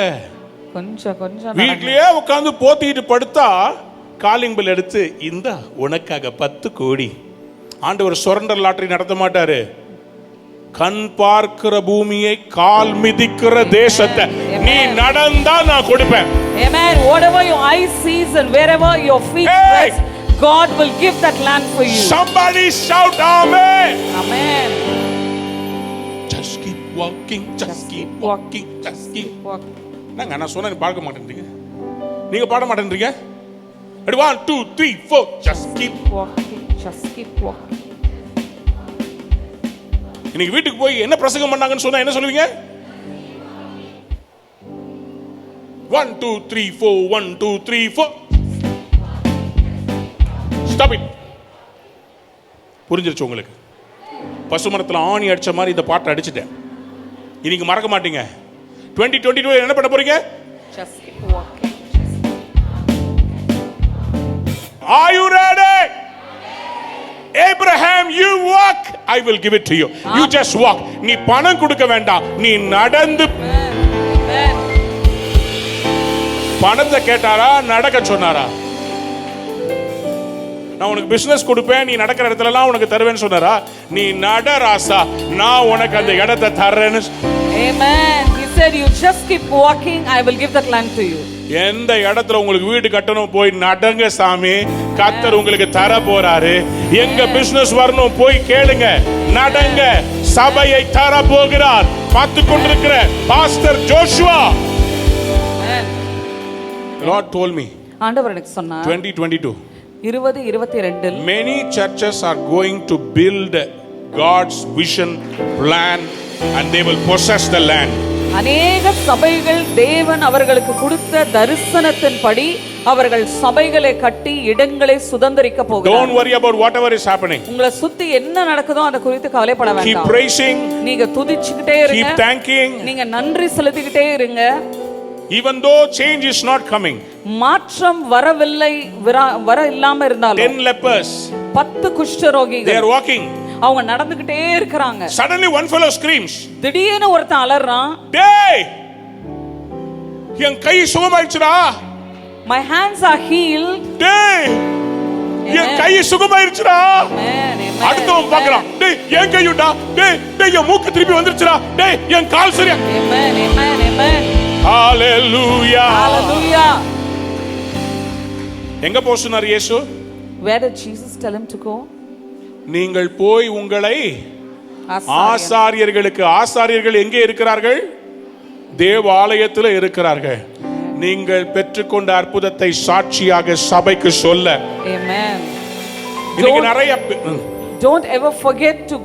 கொஞ்சம் வீட்லயே உட்கார்ந்து போத்திட்டு படுத்தா காலிங் பெல் எடுத்து இந்த உனக்காக 10 கோடி. ஆண்டவர் சரண்டர் லாட்டரி நடத்த மாட்டாரு. கண் பார்க்கிற பூமியை, கால் மிதிக்கிற தேசத்தை நீ நடந்தா நான் கொடுப்பேன். Amen. Whatever your eyes sees and wherever your feet press, God will give that land for you. Somebody shout amen. Amen. Just keep walking, just keep walking, just keep walking. நான் சொன்னா நீங்க பார்க்க மாட்டேன்றீங்க, நீங்க பாட மாட்டேன்றீங்க. 1 2 3 4 just keep walking, just keep walking. இன்னைக்கு வீட்டுக்கு போய் என்ன பிரசங்கம் பண்ணாங்கன்னு சொன்னா என்ன சொல்லுவீங்க? 1 2 3 4 1 2 3 4. Stop it. புரிஞ்சிருச்சு உங்களுக்கு? பசுமரத்தில் ஆணி அடிச்ச மாதிரி இந்த பாட்டை அடிச்சிட்டேன். இன்னைக்கு மறக்க மாட்டீங்க. 2022 என்ன பண்ண போறீங்க? Just keep walking. Are you ready? Abraham, you walk, I will give it to you. You just walk. நீ பணம் கொடுக்க வேண்டாம், நீ நடந்து. Amen. பணத்தை கேட்டாரா, நடக்க சொன்னாரா? நான் உனக்கு பிசினஸ் கொடுப்பேன், நீ நடக்கிற இடத்துல எல்லாம் உனக்கு தருவேன்னு சொன்னாரா? நீ நட ராசா, நான் உனக்கு அந்த இடத்தை தர்றேன்னு. Amen. He said, you just keep walking, I will give that land to you. எந்த இடத்துல உங்களுக்கு வீடு கட்டணும், போய் நடங்க சாமி, கர்த்தர் உங்களுக்கு தர போறாரு. எங்க பிசினஸ் வரணும், போய் கேளுங்க, நடங்க, சபையை தர போகிறார். பார்த்து கொண்டிருக்கிற pastor Joshua. Lord told me ஆண்டவர் எனக்கு சொன்னார் 2022 2022 many churches are going to build God's vision plan and they will possess the land. அநேக சபைகள் தேவன் அவர்களுக்கு கொடுத்த தரிசனத்தின்படி அவர்கள் சபைகளை கட்டி இடங்களை சுதந்தரிக்க Don't போகிறார்கள். worry about whatever is happening. உங்களை சுத்தி என்ன நடக்குதோ அதை குறித்து கவலைப்பட Keep வேண்டாம். praising, நீங்க துதிச்சுக்கிட்டே keep இருங்க, thanking. நீங்க நன்றி செலுத்திக்கிட்டே இருங்க. Even though change is not coming, மாற்றம் வரவில்லை, வர இல்லாம இருந்தாலும் 10 lepers, 10 they குஷ்டரோகிகள் are walking. அவங்க நடந்துகிட்டே இருக்கிறாங்க. Suddenly one fellow screams, திடீர்னு ஒருத்தன் அலறான், டேய் என் கை சுகமாயிடுச்சுடா, my hands are healed. டேய் என் கை சுகமாயிடுச்சுடா. Amen, amen, அடுத்தவன் பார்க்கறான், டேய் என் கையுடா, டேய் என் மூக்கு திருப்பி வந்துருச்சுடா, டேய் என் கால் சரியா. Amen, amen, amen. Hallelujah. Hallelujah. எங்க போக சொன்னார் இயேசு? Where did Jesus tell him to go? நீங்கள் போய் உங்களை ஆசாரியர்களுக்கு. ஆசாரியர்கள் எங்கே இருக்கிறார்கள்? தேவாலயத்தில் இருக்கிறார்கள். நீங்கள் பெற்றுக்கொண்ட அற்புதத்தை சாட்சியாக சபைக்கு சொல்ல. Amen. இன்னைக்கு நிறைய Don't ever forget to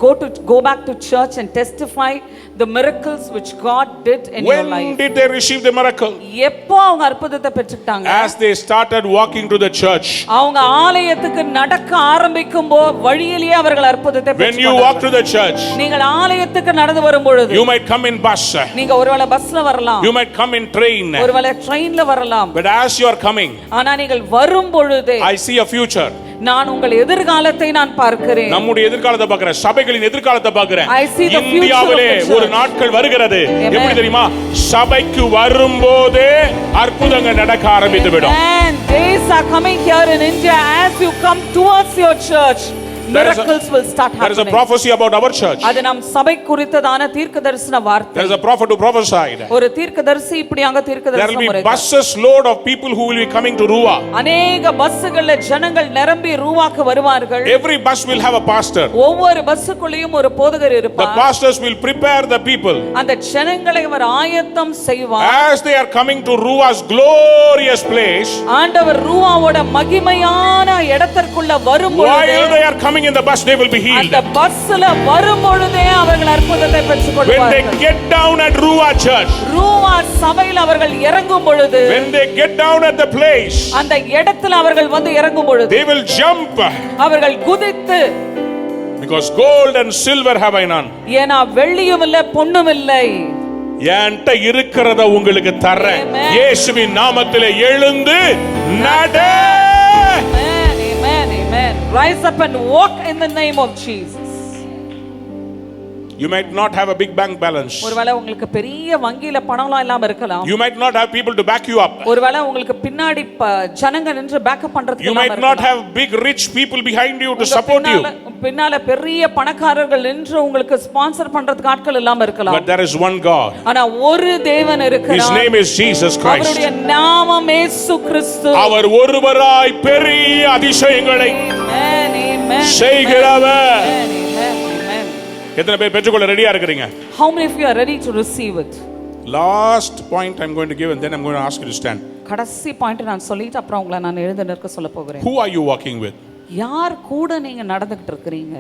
go back to church and testify the miracles which God did in your life. When did they receive the miracle? எப்போ அவங்க அற்புதத்தை பெற்றுட்டாங்க? As they started walking to the church. அவங்க ஆலயத்துக்கு நடக்க ஆரம்பிக்கும் வழியிலேயே அவர்கள் அற்புதத்தை When you walk to the church, நீங்கள் ஆலயத்துக்கு நடந்து வரும் பொழுது you might come in bus, நீங்க ஒருவேளை பஸ்ல வரலாம், you might come in train, ஒருவேளை ட்ரெயின்ல வரலாம். but as you are coming, ஆனா நீங்கள் வரும் பொழுது I see a future. நான் உங்கள் எதிர்காலத்தை நான் பார்க்கிறேன். நம்முடைய எதிர்காலத்தை பார்க்கிறேன், சபைகளின் எதிர்காலத்தை பார்க்கிறேன். I see the future இந்தியாவிலே of the church. ஒரு நாட்கள் வருகிறது, Amen. எப்படி தெரியுமா? சபைக்கு வரும்போதே அற்புதங்கள் நடக்க ஆரம்பித்துவிடும். And days are coming here in India as you come towards your church. Miracles will start happening. There is a prophecy about our church. அது நம் சபை குறித்ததான தீர்க்கதரிசன வார்த்தை. There is a prophet who prophesied. ஒரு தீர்க்கதரிசி இப்படியாக There will தீர்க்கதரிசனம் be உரைத்தார். buses load of people who will be coming to Ruwa. அநேக பஸ்ஸுகள்ல ஜனங்கள் நிரம்பி ரூவாக்கு வருவார்கள். Every bus will have a pastor. ஒவ்வொரு பஸ்ஸுக்குள்ளேயும் ஒரு போதகர் The இருப்பார். pastors will prepare the people. அந்த ஜனங்களை அவர் ஆயத்தம் செய்வார். As they are coming to Ruwa's glorious place, ஆண்டவர் ரூவாவோட மகிமையான இடத்திற்குள்ள வரும்பொழுது, while they are coming in the bus, they will be healed. அந்த பஸ்ல வரும்பொழுதே அவர்கள் அற்புதத்தை பெற்றுக் When they கொள்வார்கள். get down at Ruwa church, ரூவா சபையில் அவர்கள் இறங்கும் பொழுது, when they get down at the place, அந்த இடத்துல அவர்கள் வந்து இறங்கும் பொழுது they will jump, அவர்கள் குதித்து, because gold and silver have I none. ஏனா வெள்ளியும் இல்லை பொன்னும் இல்லை, என்கிட்ட இருக்கிறத உங்களுக்கு தர்றேன். Amen. இயேசுவின் நாமத்திலே எழுந்து நட. Amen, amen, amen. Rise up and walk in the name of Jesus. You might not have a big bank balance. ஒருவேளை உங்களுக்கு பெரிய வங்கியில பணம்லாம் இல்லாம இருக்கலாம். You might not have people to back you up. ஒருவேளை உங்களுக்கு பின்னாடி ஜனங்க நின்று பேக்கப் பண்றதுக்கு You might not have big rich people behind you to support you. பின்னால பெரிய பணக்காரர்கள் நின்று உங்களுக்கு ஸ்பான்சர் பண்றதுக்கு ஆட்கள் இல்லாம இருக்கலாம். But there is one God. ஆனா ஒரு தேவன் இருக்கிறார். His name is Jesus Christ. அவருடைய நாமம் இயேசு கிறிஸ்து. அவர் ஒருவராய் பெரிய அதிசயங்களை செய்கிறவர். எத்தனை பேர் பெற்றுக்கொள்ள ரெடியா இருக்கிறீங்க? How many of you are ready to receive it? Last point I'm going to give and then I'm going to ask you to stand. கடைசி பாயிண்ட் நான் சொல்லிட்டு அப்புறம் உங்களை நான் எழுந்து நிற்க சொல்ல போகிறேன். Who are you walking with? யார் கூட நீங்க நடந்துக்கிட்டு இருக்கீங்க?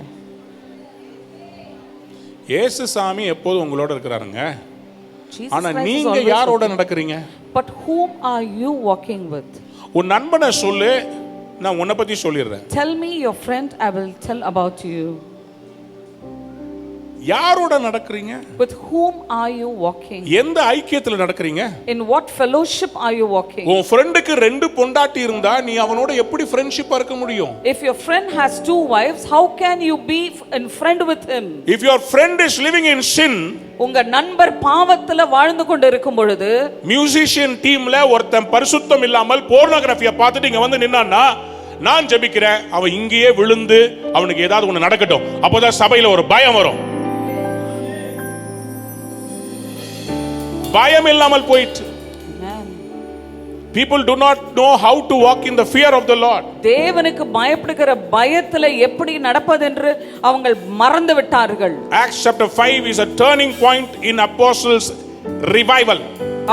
இயேசு சாமி எப்போதும் உங்களோட இருக்கிறாருங்க. Jesus ஆனா Christ is நீங்க always யாரோட with you. நடக்கிறீங்க? But whom are you walking with? உன் நண்பனை சொல்லு, நான் உன்னை பத்தி சொல்லிடுறேன். Tell me your friend, I will tell about you. யாரோட நடக்கிறீங்க? With whom are you walking? எந்த ஐக்கியத்துல நடக்கிறீங்க? In what fellowship are you walking? உன் ஃப்ரெண்டுக்கு 2 பொண்டாட்டி இருந்தா நீ அவனோட எப்படி ஃப்ரெண்ட்ஷிப்பா இருக்க முடியும்? If your friend has 2 wives, how can you be in friend with him? If your friend is living in sin, உங்க நண்பர் பாவத்துல வாழ்ந்து கொண்டு இருக்கும் பொழுது மியூசிஷியன் டீம்ல ஒருத்தன் பரிசுத்தம் இல்லாமல் போர்னோகிராஃபியை பார்த்துட்டு இங்க வந்து நின்னான்னா, நான் ஜெபிக்கிறேன் அவன் இங்கேயே விழுந்து அவனுக்கு ஏதாவது ஒன்று நடக்கட்டும். அப்போதான் சபையில ஒரு பயம் வரும். பயம் இல்லாமல் போயிட்டு. People do not know how to walk in the fear of the Lord. தேவனுக்கு பயப்படுகிற பயத்துல எப்படி நடப்பது என்று அவங்க மறந்து விட்டார்கள். Acts chapter 5 is a turning point in apostles revival.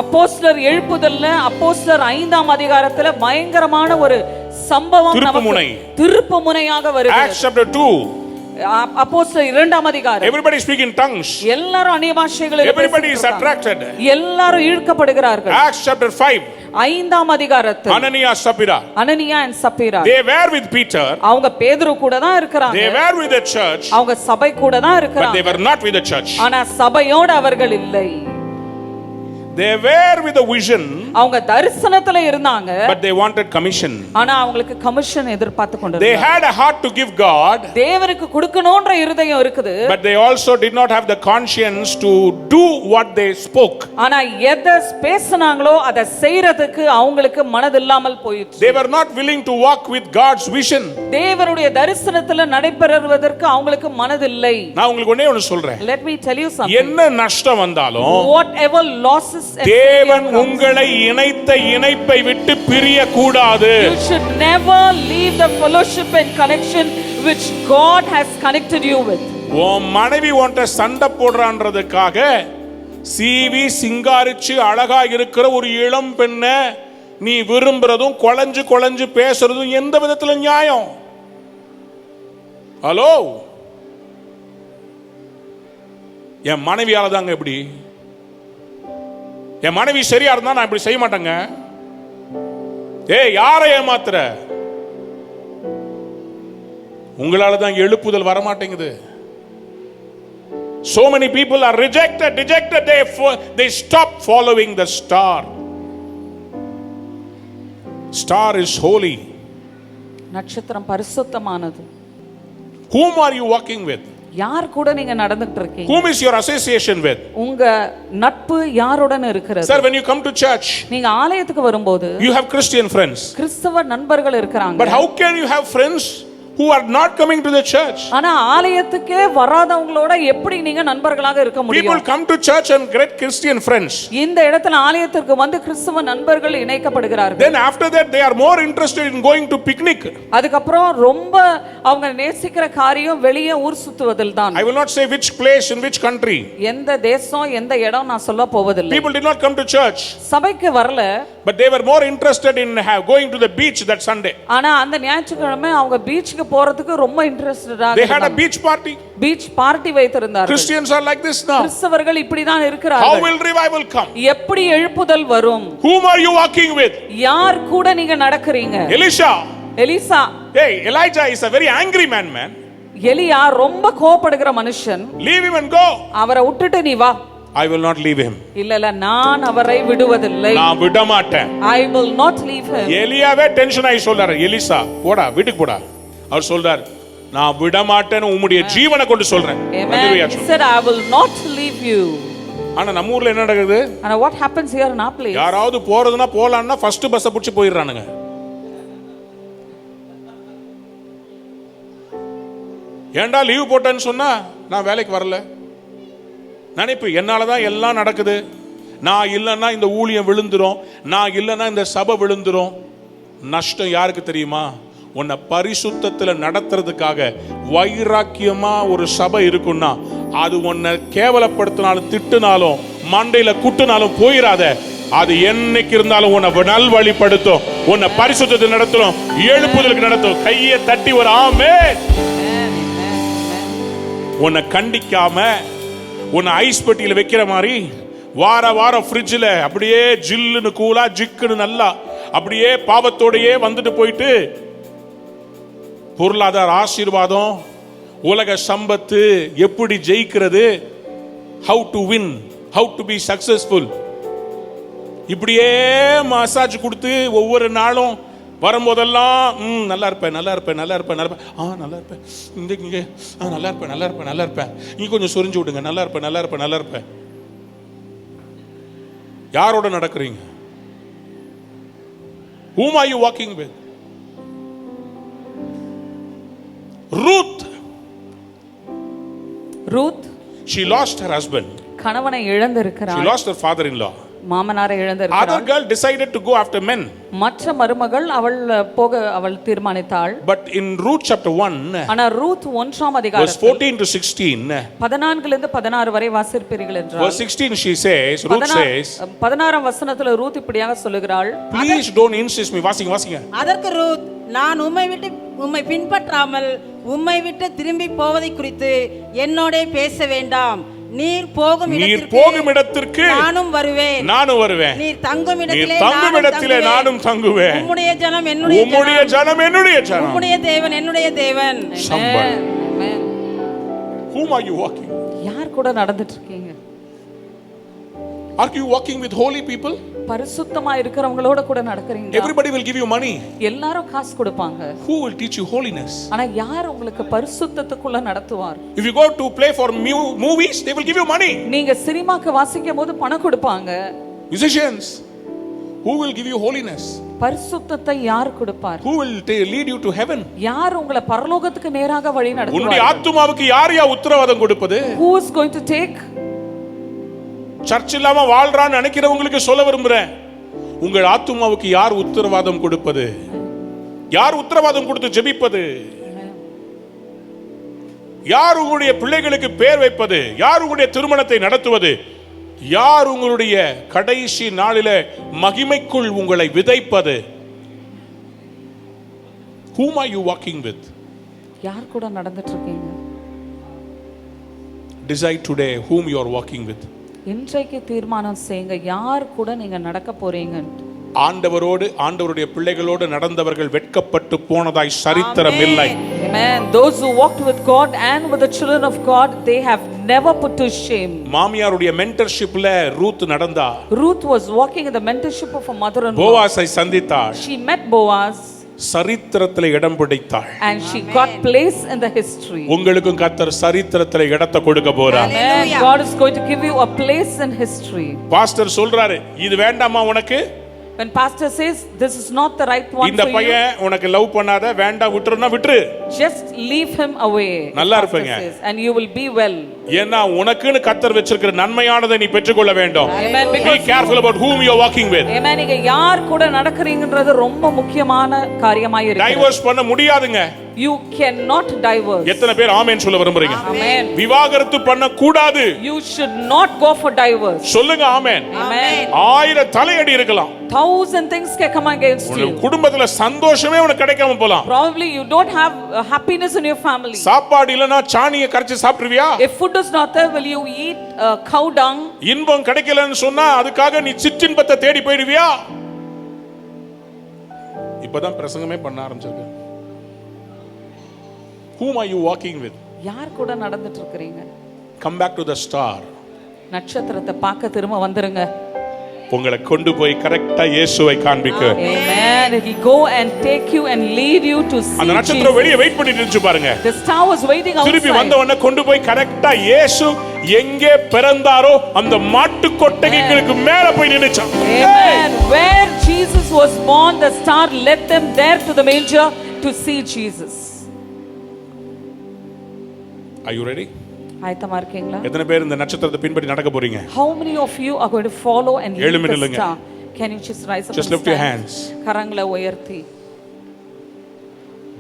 அப்போஸ்தலர் எழுப்புதல்ல அப்போஸ்தலர் 5ஆம் அதிகாரத்துல பயங்கரமான ஒரு சம்பவம் நமக்கு திருப்புமுனையாக வருகிறது. Acts chapter 2, அப்போஸ்தலர் 2ஆம் அதிகாரம். everybody speak in tongues. எல்லாரும் அந்நிய பாஷைகளில் everybody is attracted. எல்லாரும் இழுக்கப்படுகிறார்கள். Acts chapter 5, 5ஆம் அதிகாரத்தில் Ananias, Sapphira, Hananiah and சப்பீரா they were with Peter. அவங்க பேதுரு கூட தான் இருக்கறாங்க. They were with the church. அவங்க சபை கூட தான் But இருக்கறாங்க. they were not with the church. ஆனா சபையோடு அவர்கள் இல்லை. They were with a vision. அவங்க தரிசனத்துல இருந்தாங்க. But they wanted commission. ஆனா அவங்களுக்கு கமிஷன் எதிர்பார்த்து They கொண்டிருந்தாங்க. had a heart to give God. தேவனுக்கு கொடுக்கணும்ன்ற இருதயம் இருக்குது. But they also did not have the conscience to do what they spoke. ஆனா எதை பேசினாங்களோ அதை செய்யறதுக்கு அவங்களுக்கு மனது இல்லாமல் போயிடுச்சு. They were not willing to walk with God's vision. தேவனுடைய தரிசனத்துல நடைபெறுவதற்கு அவங்களுக்கு மனது இல்லை. நான் உங்களுக்கு ஒண்ணே சொல்றேன். Let me tell you something. என்ன நஷ்டம் வந்தாலும் Whatever losses தேவன் உங்களை இணைத்த இணைப்பை விட்டு பிரிய கூடாது. You should never leave the fellowship and connection which God has connected you with. உன் மனைவி உன்கிட்ட சண்டை போடுறான்றதுக்காக சீவி சிங்காரிச்சு அழகா இருக்கிற ஒரு இளம் பெண்ணை நீ விரும்புறதும் குழஞ்சு குழஞ்சு பேசுறதும் எந்த விதத்துல நியாயம்? ஹலோ, என் மனைவியால தாங்க இப்படி. என் மனைவி சரியா இருந்தா நான் இப்படி செய்ய மாட்டேங்க. யாரை ஏமாத்துற? உங்களால தான் எழுப்புதல் வர மாட்டேங்குது. So many people are dejected. They stop following the star. Star is holy. நட்சத்திரம் பரிசுத்தமானது. Whom are you walking with? யார் கூட நீங்க நடந்துட்டு இருக்கீங்க? Whom is your association with? உங்க நட்பு யாருடன் இருக்கிறது? Sir, when you come to church, நீங்க ஆலயத்துக்கு வரும்போது you have Christian friends. கிறிஸ்தவ நண்பர்கள் இருக்காங்க. But how can you have friends who are not coming to the church? ஆனா ஆலயத்துக்கே வராதவங்களோட எப்படி நீங்க நண்பர்களாக இருக்க முடியும்? People come to church and get Christian friends. இந்த இடத்துல ஆலயத்திற்கு வந்து கிறிஸ்தவ நண்பர்கள் இணைக்கப்படுகிறார்கள். Then after that they are more interested in going to picnic. அதுக்கு அப்புறம் ரொம்ப அவங்க நேசிக்கிற காரியம் வெளியே ஊர் சுத்துவதில் தான். I will not say which place in which country. எந்த தேசம் எந்த இடம் நான் சொல்ல போவதில்லை. People did not come to church. சபைக்கு வரல. But they were more interested in going to the beach that Sunday. ஆனா அந்த ஞாயிற்றுக்கிழமை அவங்க பீச்சுக்கு போறதுக்கு ரொம்ப இன்ட்ரஸ்டடா They had a beach party. Beach party வைத்திருந்தார்கள். Christians are like this now. கிறிஸ்தவர்கள் இப்படி தான் இருக்கிறார்கள். How will revival come? எப்படி எழுப்புதல் வரும்? Whom are you walking with? யார் கூட நீங்க நடக்கிறீங்க? Elisha. Elisha. Hey, Elijah is a very angry man. எலியா ரொம்ப கோபப்படுகிற மனுஷன். Leave him and go. அவரை விட்டுட்டு நீ வா. I will not leave him. இல்ல நான் அவரை விடுவதில்லை. நான் விட மாட்டேன். I will not leave him. எலியாவே டென்ஷன் ஆகி சொல்றாரு, எலிசா போடா வீட்டுக்கு போடா. அவர் சொல்றார், நான் விட மாட்டேன்னு உம்முடைய ஜீவனை கொண்டு சொல்றேன். He said I will not leave you. ஆனா நம்ம ஊர்ல என்ன நடக்குது? And what happens here in our place? யாராவது போறதுனா போலாம்னா ஃபர்ஸ்ட் பஸ் புடிச்சு போயிடுறானுங்க. ஏன்டா லீவ் போட்டேன்னு சொன்னா நான் வேலைக்கு வரல. நினைப்பு என்னாலதான் எல்லாம் நடக்குது. நான் இல்லைன்னா இந்த ஊழியம் விழுந்துரும், நான் இல்லைன்னா இந்த சபை விழுந்துரும். நஷ்டம் யாருக்கு தெரியுமா? உன்னை பரிசுத்தத்துல நடத்துறதுக்காக வைராக்கியமா ஒரு சபை இருக்குன்னா அது உன்னை கேவலப்படுத்தினாலும் திட்டுனாலும் மண்டையில குட்டுனாலும் போயிடாத. அது என்னைக்கு இருந்தாலும் உன்னை நல்வழிப்படுத்தும், உன்னை பரிசுத்தத்தை நடத்தும், எழுப்புதலுக்கு நடத்தும். கையை தட்டி ஒரு ஆமென். உன்னை கண்டிக்காம உன்னை ஐஸ் பெட்டியில் வைக்கிற மாதிரி வாரம் ஃப்ரிட்ஜில் அப்படியே ஜில்லுன்னு கூலா ஜிக்குன்னு நல்லா அப்படியே பாவத்தோடையே வந்துட்டு போயிட்டு பொருளாதார ஆசீர்வாதம், உலக சம்பத்து, எப்படி ஜெயிக்கிறது, how to win, how to be successful, இப்படியே மசாஜ் கொடுத்து ஒவ்வொரு நாளும் வரும்போதெல்லாம் நல்லா இருப்பேன், நல்லா இருப்பேன், நல்லா இருப்பேன், நல்லா இருப்பேன், நல்லா இருப்பேன், இங்கே நல்லா இருப்பேன், நல்லா இருப்பேன், நல்லா இருப்பேன், இங்கே கொஞ்சம் சொரிஞ்சு விடுங்க, நல்லா இருப்பேன், நல்லா இருப்பேன், நல்லா இருப்பேன். யாரோட நடக்கிறீங்க? Whom are you walking with? Ruth, she lost her husband. கணவனை இழந்திருக்கிறாள். She lost her father-in-law. மாமனாரை Other இழந்திருக்கிறாள். girl decided to go after men. மற்ற மருமகள் அவள் தீர்மானித்தாள். But in Ruth chapter 1, ஆனா ரூத் 1ஆம் verse அதிகாரத்தில் 14 to 16, 14 இருந்து 16 வரை வாசிப்பீர்கள் என்றால், verse 16 she says, Ruth says, 16ஆம் வசனத்துல ரூத் இப்படியாக சொல்லுகிறாள், please don't insist me. வாசிங்க. அதற்கு ரூத், நான் உம்மை பின்பற்றாமல் உம்மை விட்டு திரும்பி போவதை குறித்து என்னோட பேச வேண்டாம். நீர் போகும் இடத்திற்கு நானும் வருவேன். நீர் தங்கும் இடத்திலே நானும் தங்குவேன். உம்முடைய ஜனம் என்னுடைய ஜனம், உம்முடைய தேவன் என்னுடைய தேவன். Amen. Whom are you walking? யார் கூட நடந்துட்டு இருக்கீங்க? Are you walking with holy people? பரிசுத்தமா இருக்கிறவங்களோட கூட நடக்கறீங்க. Everybody will give you money. எல்லாரும் காசு கொடுப்பாங்க. Who will teach you holiness? ஆனா யார் உங்களுக்கு பரிசுத்தத்துக்குள்ள நடத்துவார்? If you go to play for movies, they will give you money. நீங்க சினிமாக்கு வாசிக்கும்போது பணம் கொடுப்பாங்க. Musicians, who will give you holiness? பரிசுத்தத்தை யார் கொடுப்பார்? Who will lead you to heaven? யார் உங்களை பரலோகத்துக்கு நேராக வழி நடத்துவார்? உன்னுடைய ஆத்துமாவுக்கு யார் உத்தரவாதம் கொடுப்பது? Who is going to take? Church இல்லாம வாழ்றான்னு நினைக்கிறவங்களுக்கு சொல்ல விரும்புறேன், உங்கள் ஆத்துமாவுக்கு யார் உத்தரவாதம் கொடுப்பது? யார் உத்தரவாதம் கொடுத்து ஜெபிப்பது? யார் உங்களுடைய பிள்ளைகளுக்கு பேர் வைப்பது? யார் உங்களுடைய திருமணத்தை நடத்துவது? யார் உங்களுடைய கடைசி நாளிலே மகிமைக்குள் உங்களை விதைப்பது? Whom are you walking with? யார் கூட நடந்துட்டு இருக்கீங்க? Decide today whom you are walking with. இன்றைக்கு தீர்மானம் செய்யுங்க, யார் கூட நீங்க நடக்க போறீங்க. ஆண்டவருடைய பிள்ளைகளோடு நடந்தவர்கள் வெட்கப்பட்டு போனதாய் சரித்திரம் இல்லை. Amen. Those who walked with God and with the children of God, they have never put to shame. மாமியாருடைய மென்டர்ஷிப்ல ரூத் நடந்தா. Ruth was walking in the mentorship of a mother-in-law. போவாஸை சந்தித்தாள். She met Boaz. சரித்திரத்திலே இடம் பிடித்தாள். And she got place in the history. உங்களுக்கும் கர்த்தர் சரித்திரத்திலே இடத்தை கொடுக்க போறார். Amen. God is going to give you a place in history. Pastor சொல்றாரு, இது வேண்டாமா உனக்கு? When pastor says this is not the right one இந்த for பையன் you, உனக்கு லவ் பண்ணாத, வேண்டாம் விட்டுறனா விட்டுரு, just leave him away. நல்லா இருப்பீங்க and you will be well. ஏன்னா உனக்குன்னு கர்த்தர் வச்சிருக்கிற நன்மையானதை நீ பெற்றுக்கொள்ள வேண்டும். Amen. Be careful about whom you are walking with. Amen. நீங்க யார் கூட நடக்கறீங்கன்றது ரொம்ப முக்கியமான காரியமாய் இருக்கு. டைவர்ஸ் பண்ண முடியாதுங்க. You cannot divorce. எத்தனை பேர் ஆமென் சொல்ல விரும்புறீங்க? Amen. விவாகரத்து பண்ண கூடாது. You should not go for divorce. சொல்லுங்க ஆமென். Amen. 1000 தலையடி இருக்கலாம். 1000 things can come against you. குடும்பத்துல சந்தோஷமே உனக்கு கிடைக்காம போலாம். Probably you don't have happiness in your family. சாப்பாடு இல்லனா சாணியை கரைச்சு சாப்பிடுவியா? If food is not there, will you eat cow dung? இன்பம் கிடைக்கலன்னு சொன்னா அதுக்காக நீ சிற்றின்பத்தை தேடி போயிடுவியா? இப்பதான் பிரசங்கமே பண்ண ஆரம்பிச்சிருக்கேன். Whom are you walking with? யார் கூட நடந்துட்டு இருக்கீங்க? Come back to the star. நட்சத்திரத்தை பார்க்க திரும்ப வந்துருங்க. உங்களை கொண்டு போய் கரெக்ட்டா இயேசுவை காண்பிக்க. Amen. He go and take you and lead you to see. அந்த நட்சத்திரம் வெளிய வெயிட் பண்ணிட்டு இருந்துச்சு பாருங்க. The star was waiting outside. திருப்பி வந்த உடனே கொண்டு போய் கரெக்ட்டா இயேசு எங்கே பிறந்தாரோ அந்த மாட்டு கொட்டகைகளுக்கு மேல போய் நின்னுச்சான். Amen. Where Jesus was born, the star led them there to the manger to see Jesus. Are you ready? ஆயத்தமா இருக்கீங்களா? எத்தனை பேர் இந்த நட்சத்திரத்தை பின்பற்றி நடக்க போறீங்க? How many of you are going to follow and lead the star? Can you just rise up? Just lift your hands. கரங்களை உயர்த்தி.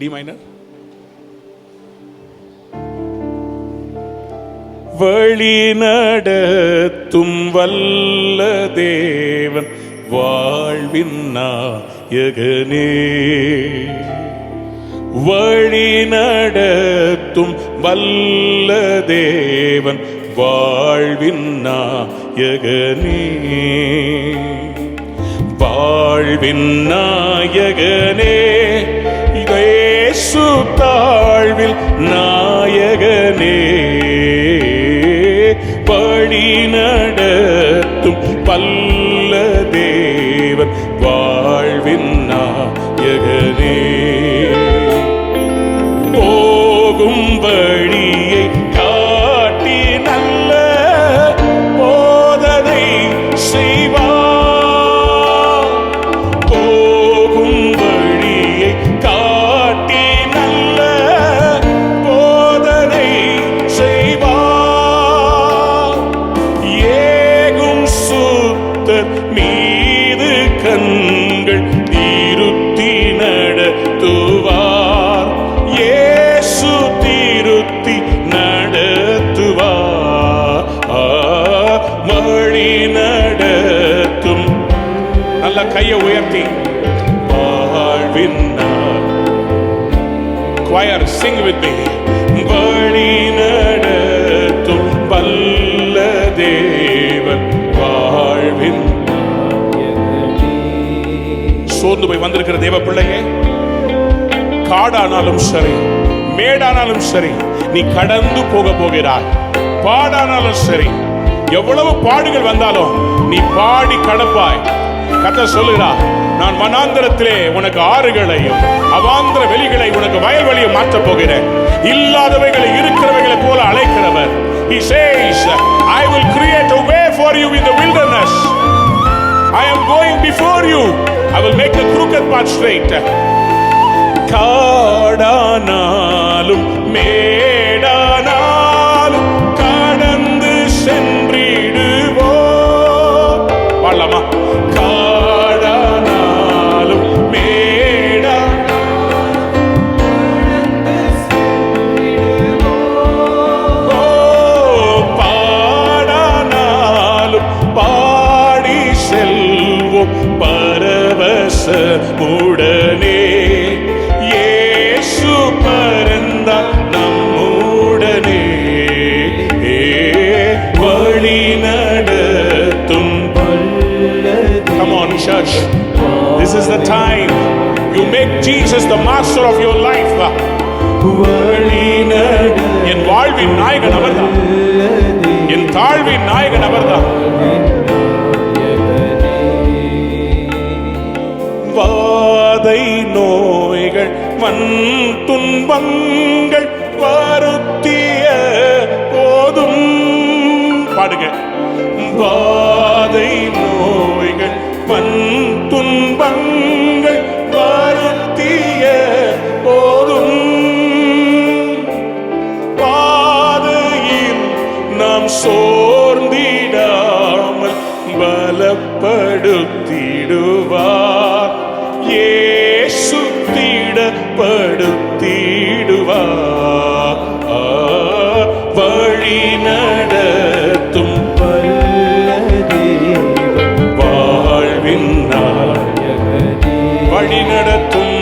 D minor. வழி நடத்தும் வல்ல தேவன் வாழ்வின் நாயகனே, வழி நடத்தும் வல்ல தேவன் வாழ்வின் நாயகனே, வாழ்வின் நாயகனே, இயேசு தாழ்வில் நாயகனே, வழி நடத்தும் பல்ல தேவன் வாழ்வின் நாயகனே. போகும் வழியை காட்டி நல்ல போதனை செய்வார். போகும் வழியை காட்டி நல்ல போதனை செய்வார். ஏகும் சுத்தர் மீது கண்கள் இருத்தி நடத்துவார். இயேசு திருத்தி நடத்துவார். வழி நடத்தும். நல்ல கையை உயர்த்தி வாழ்வின் choir sing with me. வழி நடத்தும் வல்ல தேவன் வாழ்வின். சோர்ந்து போய் வந்திருக்கிற தேவ பிள்ளையே, காடானாலும் சரி, மேடானாலும் சரி, நீ கடந்து போக போகிறாய். பாடானாலும் சரி, எவ்வளவு பாடுகள் வந்தாலும் நீ பாடி கடப்பாய். கர்த்தர் சொல்லுகிறார், நான் வனாந்தரத்திலே உனக்கு ஆறுகளையும் அவாந்தர வெளிகளை உனக்கு வயல்வெளியை மாற்றப் போகிறேன். இல்லாதவைகளை இருக்கிறவைகளை போல அழைக்கிறவர். He says, I will create a way for you in the wilderness. I am going before you. I will make the crooked path straight. காடானாலும் மேடானாலும் கடந்து சென்றிடுவோம். பாடலாமா? காடானாலும் பாடானாலும் பாடி செல்வோம் பரவசமுடனே. இயேசு பரந்தார் நம்முடனே. வழி நடத்தும். Come on church, this is the time you make Jesus the master of your life. வழி நட. என் வாழ்வின் நாயகன் அவர்தான், என் தாழ்வின் நாயகன் அவர்தான். வாதை நோய்கள் மண் துன்பங்கள் வருத்திய போதும். பாடுங்க. வாதை நோய்கள் மண் துன்பங்கள் வருத்திய போதும். பாதையில் நாம் சோர்ந்திடாமல் பலப்படுத்திடுவார். இயேசு திடப்படுத்திடுவார். வழி நடத்தும் வாழ்வின் நாயகனே. வழி நடத்தும்.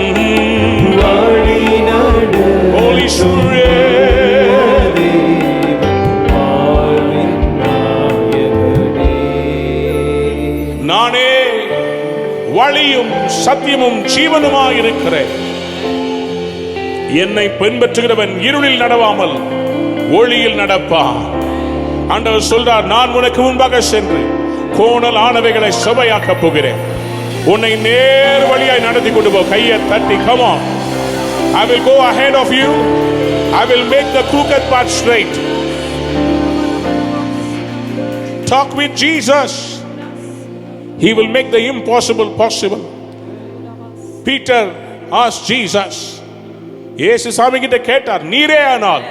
Holy Spirit. நானே வழியும் சத்தியமும் ஜீவனுமாய் இருக்கிறேன். என்னை பின்பற்றுகிறவன் இருளில் நடவாமல் ஒளியில் நடப்பான். ஆண்டவர் சொல்றார், நான் உனக்கு முன்பாக சென்று கோணல் ஆனவைகளை சபையாக்க போகிறேன். உன்னை நேர் வழியாய் நடத்தி கொண்டு போ. கையை தட்டி, come on. I will go ahead of you. I will make the crooked path straight. Talk with Jesus. He will make the impossible possible. Peter asked Jesus, இயேசு சாமி கிட்ட கேட்டார், நீரே ஆனால்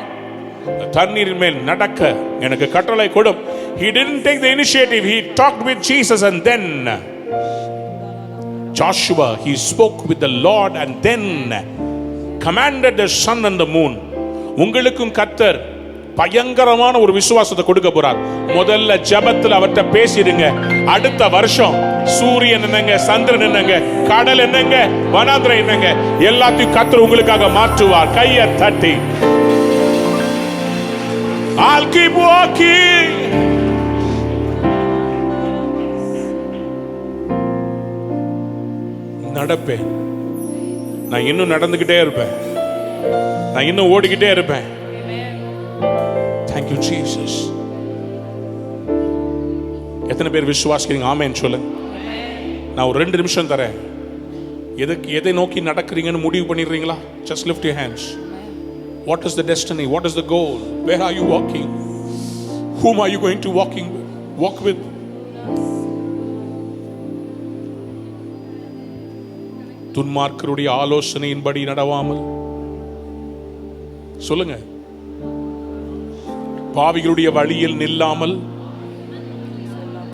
தண்ணீரின் மேல் நடக்க எனக்கு கட்டளை கொடும். He didn't take the initiative. He talked with Jesus and then Joshua, he spoke with the Lord and then commanded the sun and the moon. உங்களுக்கும் கர்த்தர் பயங்கரமான ஒரு விசுவாசத்தை கொடுக்க போறார். முதல்ல ஜெபத்துல அவர்ட்ட பேசிடுங்க. அடுத்த வருஷம் சூரியன் என்னங்க, சந்திரன் என்னங்க, கடல் என்னங்க, வனாந்திரம் என்னங்க, எல்லாத்தையும் கர்த்தர் உங்களுக்காக மாற்றுவார். கையை தட்டி, I'll keep walking. நடப்பேன். நான் இன்னும் நடந்துகிட்டே இருப்பேன். நான் இன்னும் ஓடிக்கிட்டே இருப்பேன். Thank you Jesus. எத்தனை பேர் விசுவாசிக்கிறீங்க? ஆமென் சொல்லுங்க. நான் ஒரு 2 நிமிஷம் தரேன். எதை நோக்கி நடக்கிறீங்கன்னு முடிவு பண்ணிடுறீங்களா? Just lift your hands. What is the destiny? What is the goal? Where are you walking? Whom are you going to walk with? துன்மார்க்கருடைய ஆலோசனையின்படி நடவாமல், சொல்லுங்க, பாவிகளுடைய வழியில் நில்லாமல்,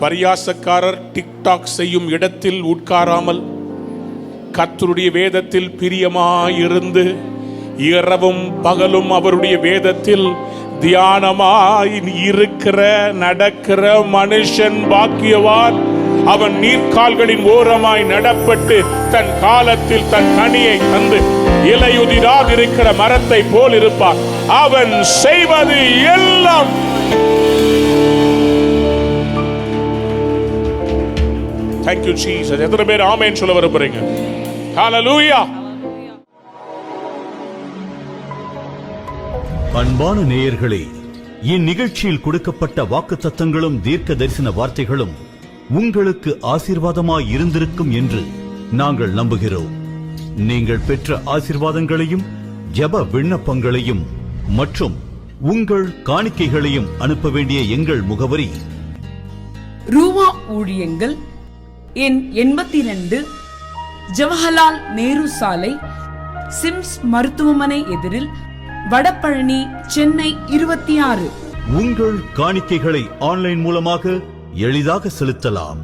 பரியாசக்காரர் டிக்டாக் செய்யும் இடத்தில் உட்காராமல், கர்த்தருடைய வேதத்தில் பிரியமாயிருந்து இரவும் பகலும் அவருடைய வேதத்தில் தியானமாய் இருக்கிற நடக்கிற மனுஷன் பாக்கியவான். அவன் நீர்க்கால்களின் ஓரமாய் நடப்பட்டு தன் காலத்தில் தன் கனியை தந்து இலையுதிராதிருக்கிற மரத்தை போல் இருப்பான். அவன் செய்வது எல்லாம் Thank you Jesus. எத்தனை பேர் ஆமென் சொல்ல விரும்புறீங்க? ஹalleluya. அன்பான நேயர்களே, இந்நிகழ்ச்சியில் கொடுக்கப்பட்ட வாக்குத்தத்தங்களும் தீர்க்க தரிசன வார்த்தைகளும் உங்களுக்கு ஆசீர்வாதமாய் இருந்திருக்கும் என்று நாங்கள் நம்புகிறோம். நீங்கள் பெற்ற ஆசீர்வாதங்களையும் ஜெப விண்ணப்பங்களையும் மற்றும் உங்கள் காணிக்கைகளையும் அனுப்ப வேண்டிய எங்கள் முகவரி: ரூவா ஊழியங்கள், எண் 82, ஜவஹர்லால் நேரு சாலை, சிம்ஸ் மருத்துவமனை எதிரில், வடபழனி, சென்னை 26. உங்கள் காணிக்கைகளை ஆன்லைன் மூலமாக எளிதாக செலுத்தலாம்.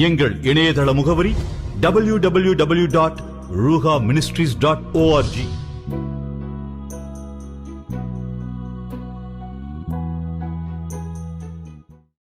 எங்கள் இணையதள முகவரி www.ruhaministries.org.